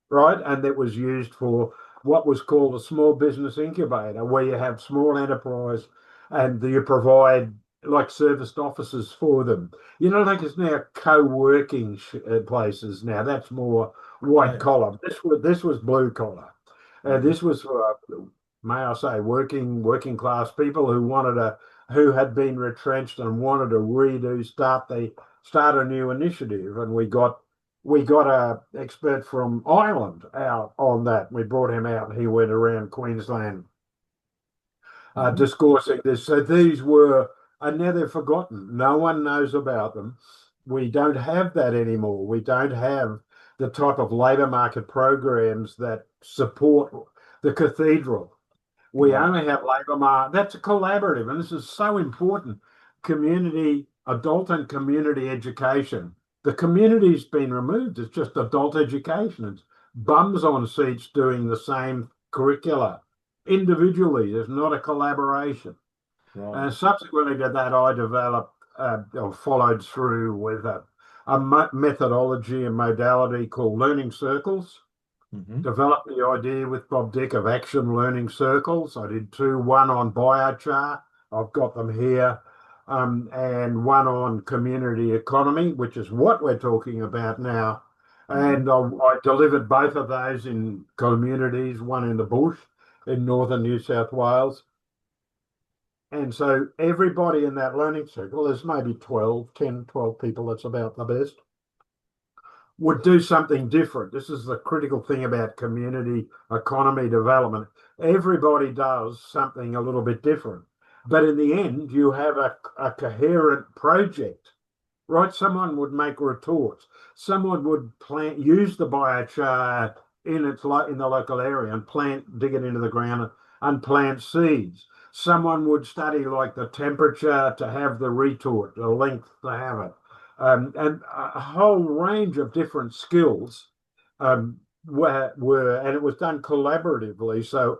right? And that was used for what was called a small business incubator, where you have small enterprise and you provide like serviced offices for them. Like it's now co-working places now. That's more Oh, white yeah. collar. This was blue collar, and Mm-hmm. this was for, may I say, working class people who had been retrenched and wanted to start a new initiative, and we got we got a expert from Ireland out on that. We brought him out and he went around Queensland Mhm. discoursing this. So these were, and now they're forgotten. No one knows about them. We don't have that anymore. We don't have the type of labour market programs that support the cathedral. We Right. only have labour market. That's a collaborative, and this is so important. Community, adult and community education. The community's been removed. It's just adult education. It's bums on seats doing the same curricula individually. There's not a collaboration. Right. And subsequently to that, I developed or followed through with a methodology and modality called learning circles. Hmm. Developed the idea with Bob Dick of action learning circles. I did two, one on biochar. I've got them here, and one on community economy, which is what we're talking about now. Hmm. And I delivered both of those in communities, one in the bush in northern New South Wales. And so everybody in that learning circle, there's maybe 12, 10, 12 people, that's about the best, would do something different. This is the critical thing about community economy development. Everybody does something a little bit different. But in the end, you have a coherent project, right? Someone would make retorts. Someone would use the biochar in the local area and dig it into the ground and plant seeds. Someone would study like the temperature to have the retort, the length to have it, and a whole range of different skills and it was done collaboratively. So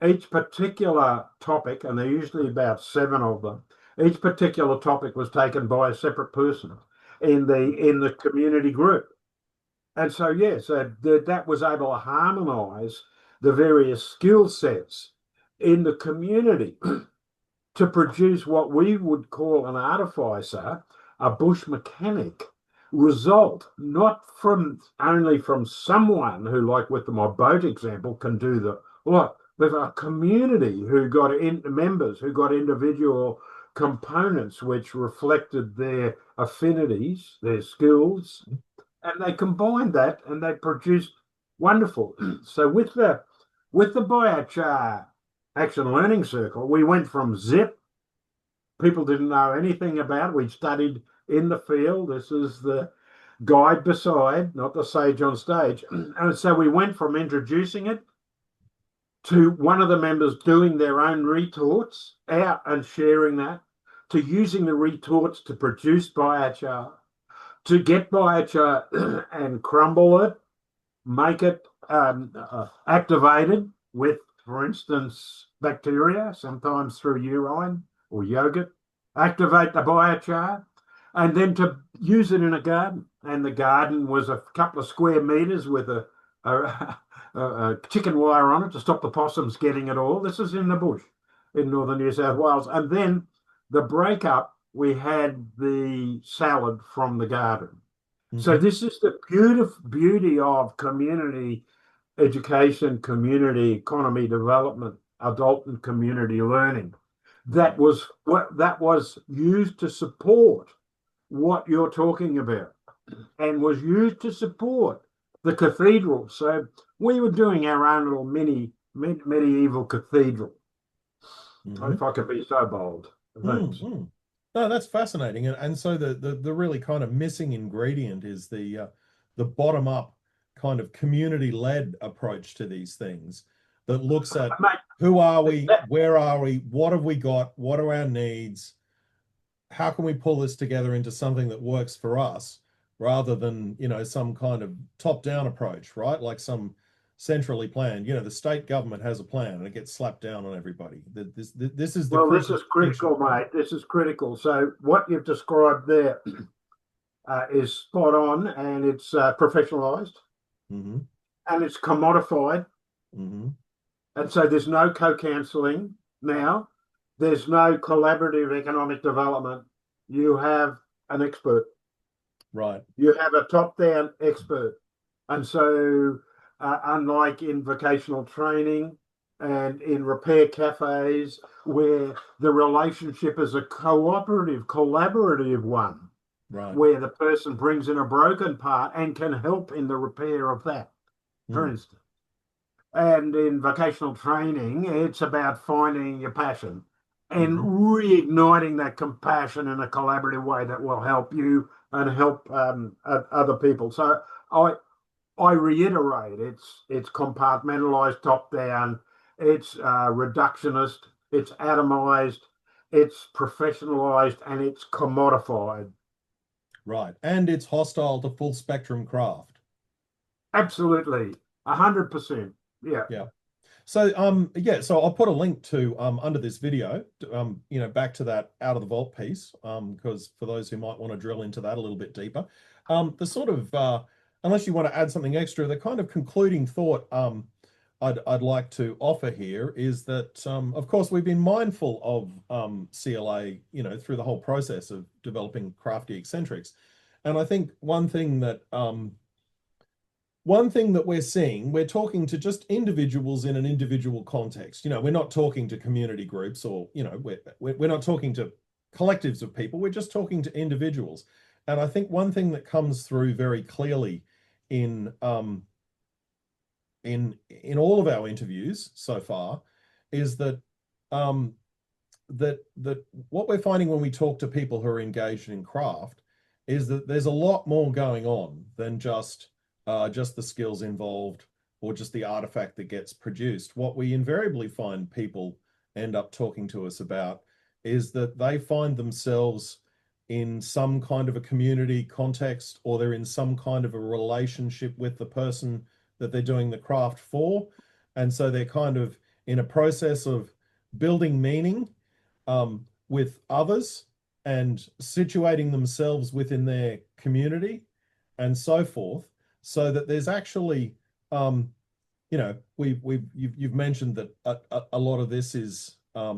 each particular topic, and there are usually about seven of them, each particular topic was taken by a separate person in the community group. And so yes, that was able to harmonise the various skill sets in the community to produce what we would call an artificer, a bush mechanic result, not from only from someone who, like with my boat example, can do the what, with a community who got members who got individual components which reflected their affinities, their skills, and they combined that and they produced wonderful. So with the biochar action learning circle, we went from zip, people didn't know anything about it. We studied in the field. This is the guide beside, not the sage on stage. And so we went from introducing it to one of the members doing their own retorts out and sharing that, to using the retorts to produce biochar, to get biochar and crumble it, make it activated with, for instance, bacteria, sometimes through urine or yogurt, activate the biochar, and then to use it in a garden. And the garden was a couple of square meters with a chicken wire on it to stop the possums getting it all. This is in the bush in northern New South Wales. And then the breakup, we had the salad from the garden. So Hmm. this is the beauty of community education, community economy development, adult and community learning. Right. That was used to support what you're talking about, and was used to support the cathedral. So we were doing our own little medieval cathedral, Hmm. if I could be so bold. Thanks. Hmm. No, that's fascinating. And so the really kind of missing ingredient is the bottom up kind of community led approach to these things that looks at who are we, Mate, where are we, what have we got, what are our needs, how can we pull this together into something that works for us rather than, some kind of top down approach, right? Like some centrally planned, the state government has a plan and it gets slapped down on everybody. This is the well, this crucial is distinction, critical, right? mate. This is critical. So what you've described there is spot on, and it's professionalized Mm-hmm. and it's commodified. Mm-hmm. And so there's no co-counselling now. There's no collaborative economic development. You have an expert. Right. You have a top-down expert. And so, unlike in vocational training and in repair cafes, where the relationship is a cooperative, collaborative one, Right. where the person brings in a broken part and can help in the repair of that, for Mm. instance. And in vocational training, it's about finding your passion and Hmm. reigniting that compassion in a collaborative way that will help you and help other people. So I I reiterate, it's compartmentalized, top down, it's reductionist, it's atomized, it's professionalized, and it's commodified. Right. And it's hostile to full spectrum craft. Absolutely, 100%. Yeah. Yeah. So yeah, so I'll put a link to under this video, back to that out of the vault piece, because for those who might want to drill into that a little bit deeper, the sort of unless you want to add something extra, the kind of concluding thought I'd like to offer here is that of course we've been mindful of CLA, through the whole process of developing crafty eccentrics, and I think one thing that we're seeing, we're talking to just individuals in an individual context. We're not talking to community groups, or, we're not talking to collectives of people. We're just talking to individuals. And I think one thing that comes through very clearly in in all of our interviews so far is that um, that what we're finding when we talk to people who are engaged in craft is that there's a lot more going on than just the skills involved or just the artifact that gets produced. What we invariably find people end up talking to us about is that they find themselves in some kind of a community context, or they're in some kind of a relationship with the person that they're doing the craft for. And so they're kind of in a process of building meaning with others and situating themselves within their community and so forth, so that there's actually, you've mentioned that a lot of this is a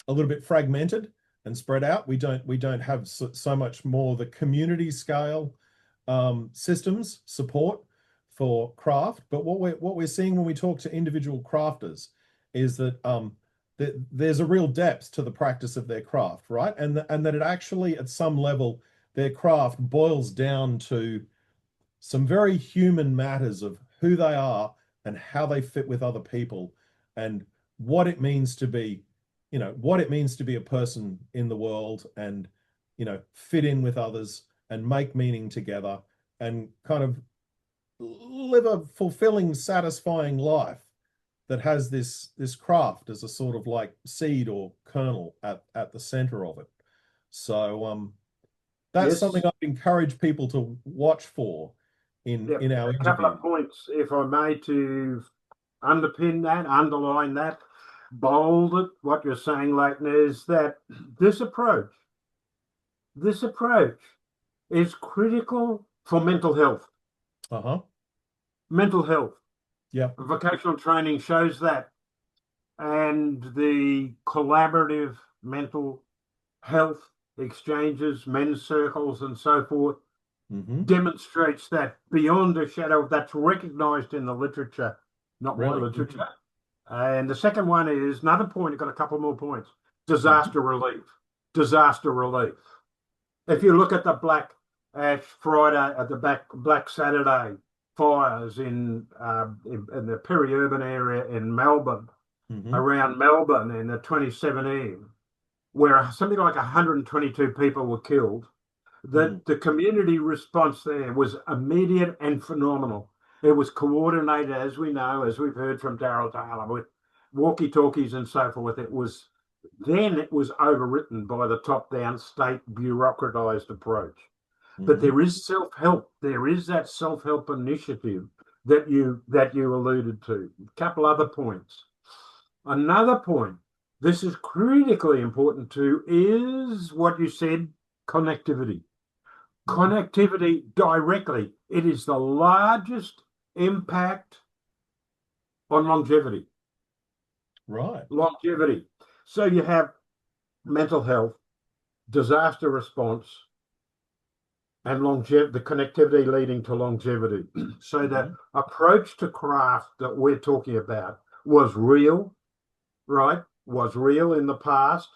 little bit fragmented and spread out. We don't have so much more the community scale systems support for craft. But what we're seeing when we talk to individual crafters is that there's a real depth to the practice of their craft, right? And that it actually, at some level, their craft boils down to some very human matters of who they are and how they fit with other people, and what it means to be, what it means to be a person in the world, and fit in with others and make meaning together and kind of live a fulfilling, satisfying life that has this craft as a sort of like seed or kernel at the center of it. So that's something Yes. I'd encourage people to watch for in Yep. in our A couple interview. of points, if I may, to underpin that, underline that, bold it. What you're saying, Leighton, is that this approach, this approach is critical for mental health. Uh-huh. Mental health. Yeah. Vocational training shows that. And the collaborative mental health exchanges, men's circles, and so forth Mm-hmm. demonstrates that beyond a shadow that's recognized in the literature, not my Really. literature. And the second one is another point, I've got a couple more points. Mm-hmm. Disaster relief. Disaster relief. If you look at the Black Ash Friday, at the Black Saturday fires in the peri-urban area in Melbourne, Mm-hmm. around Melbourne in the 2017, where something like 122 people were killed, Mm. that the community response there was immediate and phenomenal. It was coordinated, as we know, as we've heard from Daryl Taylor, with walkie-talkies and so forth. It was overwritten by the top-down state bureaucratized approach. But Mm-hmm. there is self-help. There is that self-help initiative that you alluded to. A couple other points. Another point, this is critically important too, is what you said, connectivity. Mm-hmm. Connectivity directly. It is the largest impact on longevity. Right. Longevity. So you have mental health, disaster response, and longevity, the connectivity leading to longevity. So the Mm-hmm. approach to craft that we're talking about was real, right? Was real in the past,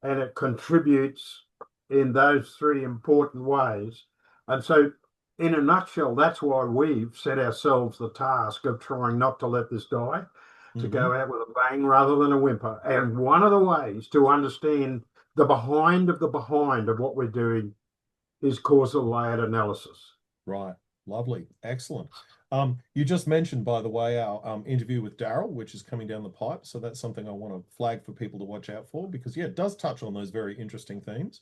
and it contributes in those three important ways. And so, in a nutshell, that's why we've set ourselves the task of trying not to let this die, to Hmm. go out with a bang rather than a whimper. And one of the ways to understand the behind of what we're doing is causal layered analysis. Right. Lovely. Excellent. You just mentioned, by the way, our interview with Daryl, which is coming down the pipe. So that's something I want to flag for people to watch out for because, yeah, it does touch on those very interesting themes.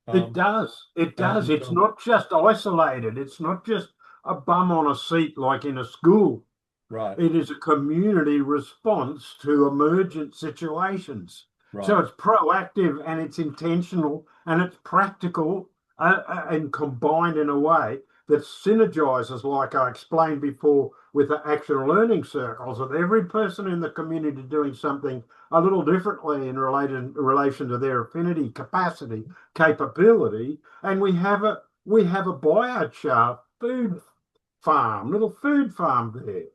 It Um, does. It does. and It's not just isolated. It's not just a bum on a seat like in a school. right, It is a community response to emergent situations. So right. it's proactive and it's intentional and it's practical and combined in a way that synergizes, like I explained before, with the action learning circles, of every person in the community doing something a little differently in relation to their affinity, capacity, capability. And we have a biochar food farm, little food farm there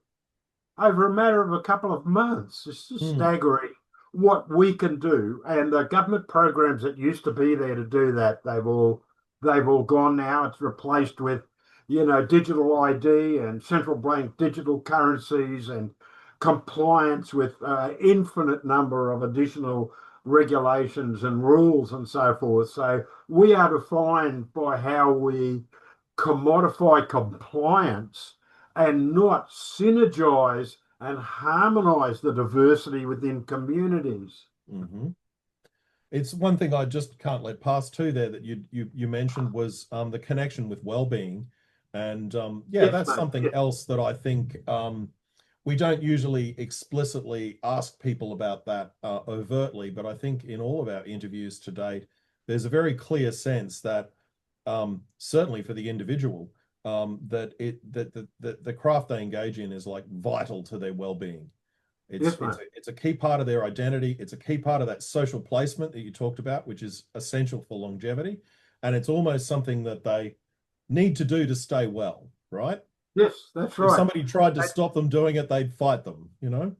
over a matter of a couple of months. It's just Hmm. staggering what we can do. And the government programs that used to be there to do that, they've all gone now. It's replaced with, digital ID and central bank digital currencies and compliance with infinite number of additional regulations and rules and so forth. So we are defined by how we commodify compliance and not synergize and harmonize the diversity within communities. Hmm. It's one thing I just can't let pass too there that you mentioned was the connection with well-being. And yeah, Yes, that's mate. something Yes, else that I think we don't usually explicitly ask people about that overtly, but I think in all of our interviews to date, there's a very clear sense that certainly for the individual, that the craft they engage in is like vital to their well-being. It's yes, it's mate. a, it's a key part of their identity. It's a key part of that social placement that you talked about, which is essential for longevity. And it's almost something that they need to do to stay well, right? Yes, that's If right. somebody tried to stop them doing it, they'd fight them, you know?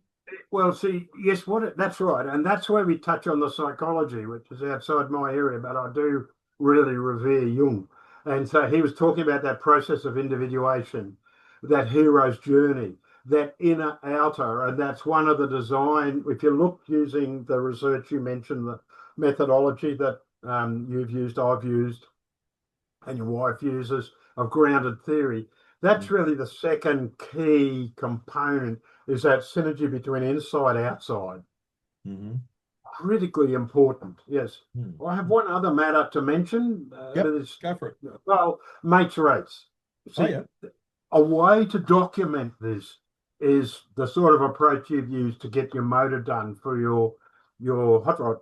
Well, see, yes, that's right, and that's where we touch on the psychology, which is outside my area, but I do really revere Jung, and so he was talking about that process of individuation, that hero's journey, that inner outer, and that's one of the design. If you look using the research you mentioned, the methodology that you've used, I've used, and your wife uses of grounded theory. That's really the second key component is that synergy between inside outside. Mm-hmm. Critically important. Yes. I have Mm-hmm. one other matter to mention. Yep, go for it. Well, mates rates. Oh, See, yeah. a way to document this is the sort of approach you've used to get your motor done for your hot rod,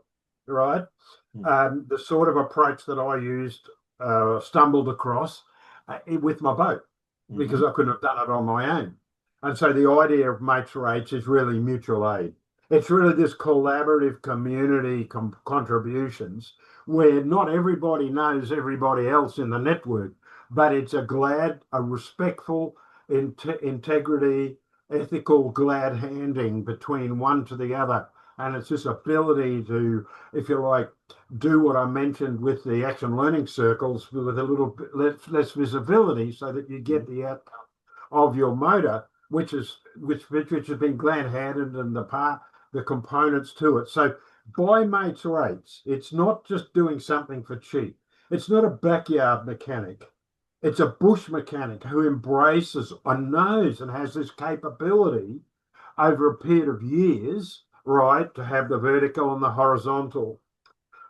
right? The sort of approach that I used, stumbled across with my boat Mm-hmm. because I couldn't have done it on my own. And so the idea of mates rates is really mutual aid. It's really this collaborative community contributions where not everybody knows everybody else in the network, but it's a respectful integrity, ethical glad handing between one to the other. And it's this ability to, if you like, do what I mentioned with the action learning circles with a little bit less visibility so that you Mm-hmm. get the outcome of your motor, which has been glad handed and the components to it. So by mates rates, it's not just doing something for cheap. It's not a backyard mechanic. It's a bush mechanic who embraces and knows and has this capability over a period of years, right, to have the vertical and the horizontal.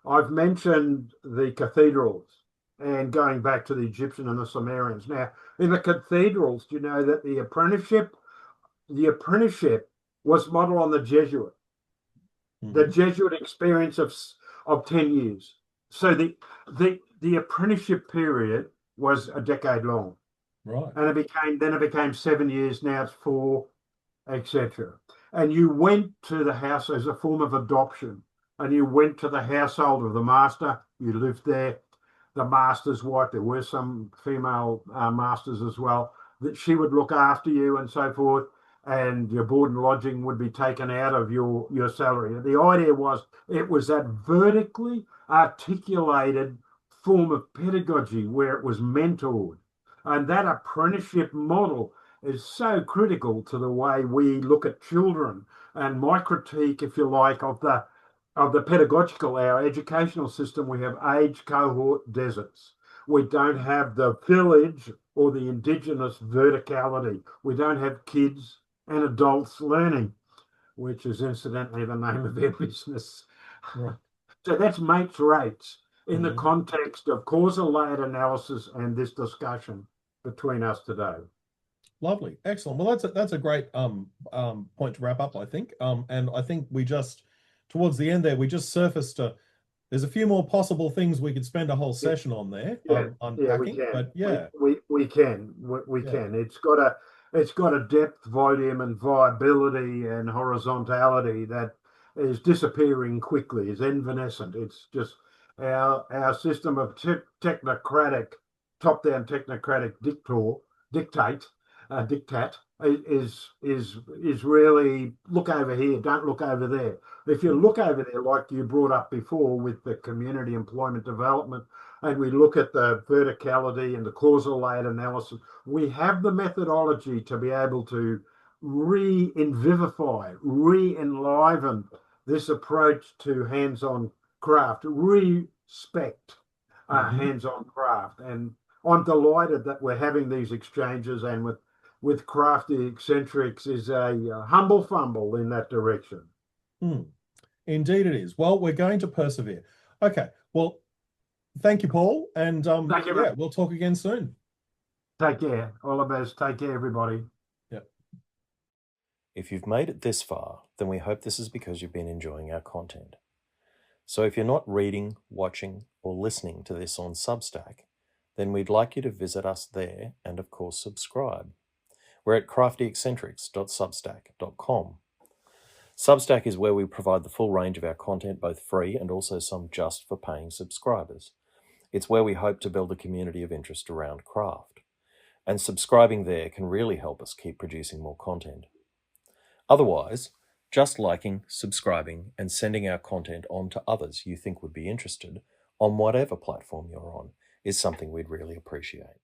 I've mentioned the cathedrals and going back to the Egyptian and the Sumerians. Now, in the cathedrals, do you know that the apprenticeship was modeled on the Mm-hmm. Jesuit experience of 10 years. So the apprenticeship period was a decade long. Right. And it became 7 years, now it's 4, etc. And you went to the house as a form of adoption, and you went to the household of the master. You lived there. The master's wife, there were some female masters as well, that she would look after you and so forth, and your board and lodging would be taken out of your salary. The idea was it was that vertically articulated form of pedagogy where it was mentored. And that apprenticeship model is so critical to the way we look at children. And my critique, if you like, of the pedagogical, our educational system, we have age cohort deserts. We don't have the village or the indigenous verticality. We don't have kids and adults learning, which is incidentally the name of their business. Right. So that's mates rates in the Mhm. context of causal layered analysis and this discussion between us today. Lovely, excellent. Well, that's a great point to wrap up, I think. And I think we just towards the end there, we just surfaced there's a few more possible things we could spend a whole session on there, Yeah, we unpacking. can. But yeah, We can. We yeah. can. It's got a depth, volume, and viability and horizontality that is disappearing quickly, is evanescent. It's just our system of technocratic, top-down technocratic dictate, diktat is really look over here, don't look over there. If you look over there, like you brought up before with the community employment development, and we look at the verticality and the causal layered analysis, we have the methodology to be able to re-envivify, re-enliven this approach to hands-on craft, respect Mhm. hands-on craft. And I'm delighted that we're having these exchanges, and with crafty eccentrics is a humble fumble in that direction. Indeed, it is. Well, we're going to persevere. Okay. Well, thank you, Paul, and Thank you. yeah, we'll talk again soon. Take care. All the best. Take care, everybody. Yep. If you've made it this far, then we hope this is because you've been enjoying our content. So if you're not reading, watching, or listening to this on Substack, then we'd like you to visit us there and, of course, subscribe. We're at craftyeccentrics.substack.com. Substack is where we provide the full range of our content, both free and also some just for paying subscribers. It's where we hope to build a community of interest around craft. And subscribing there can really help us keep producing more content. Otherwise, just liking, subscribing, and sending our content on to others you think would be interested on whatever platform you're on is something we'd really appreciate.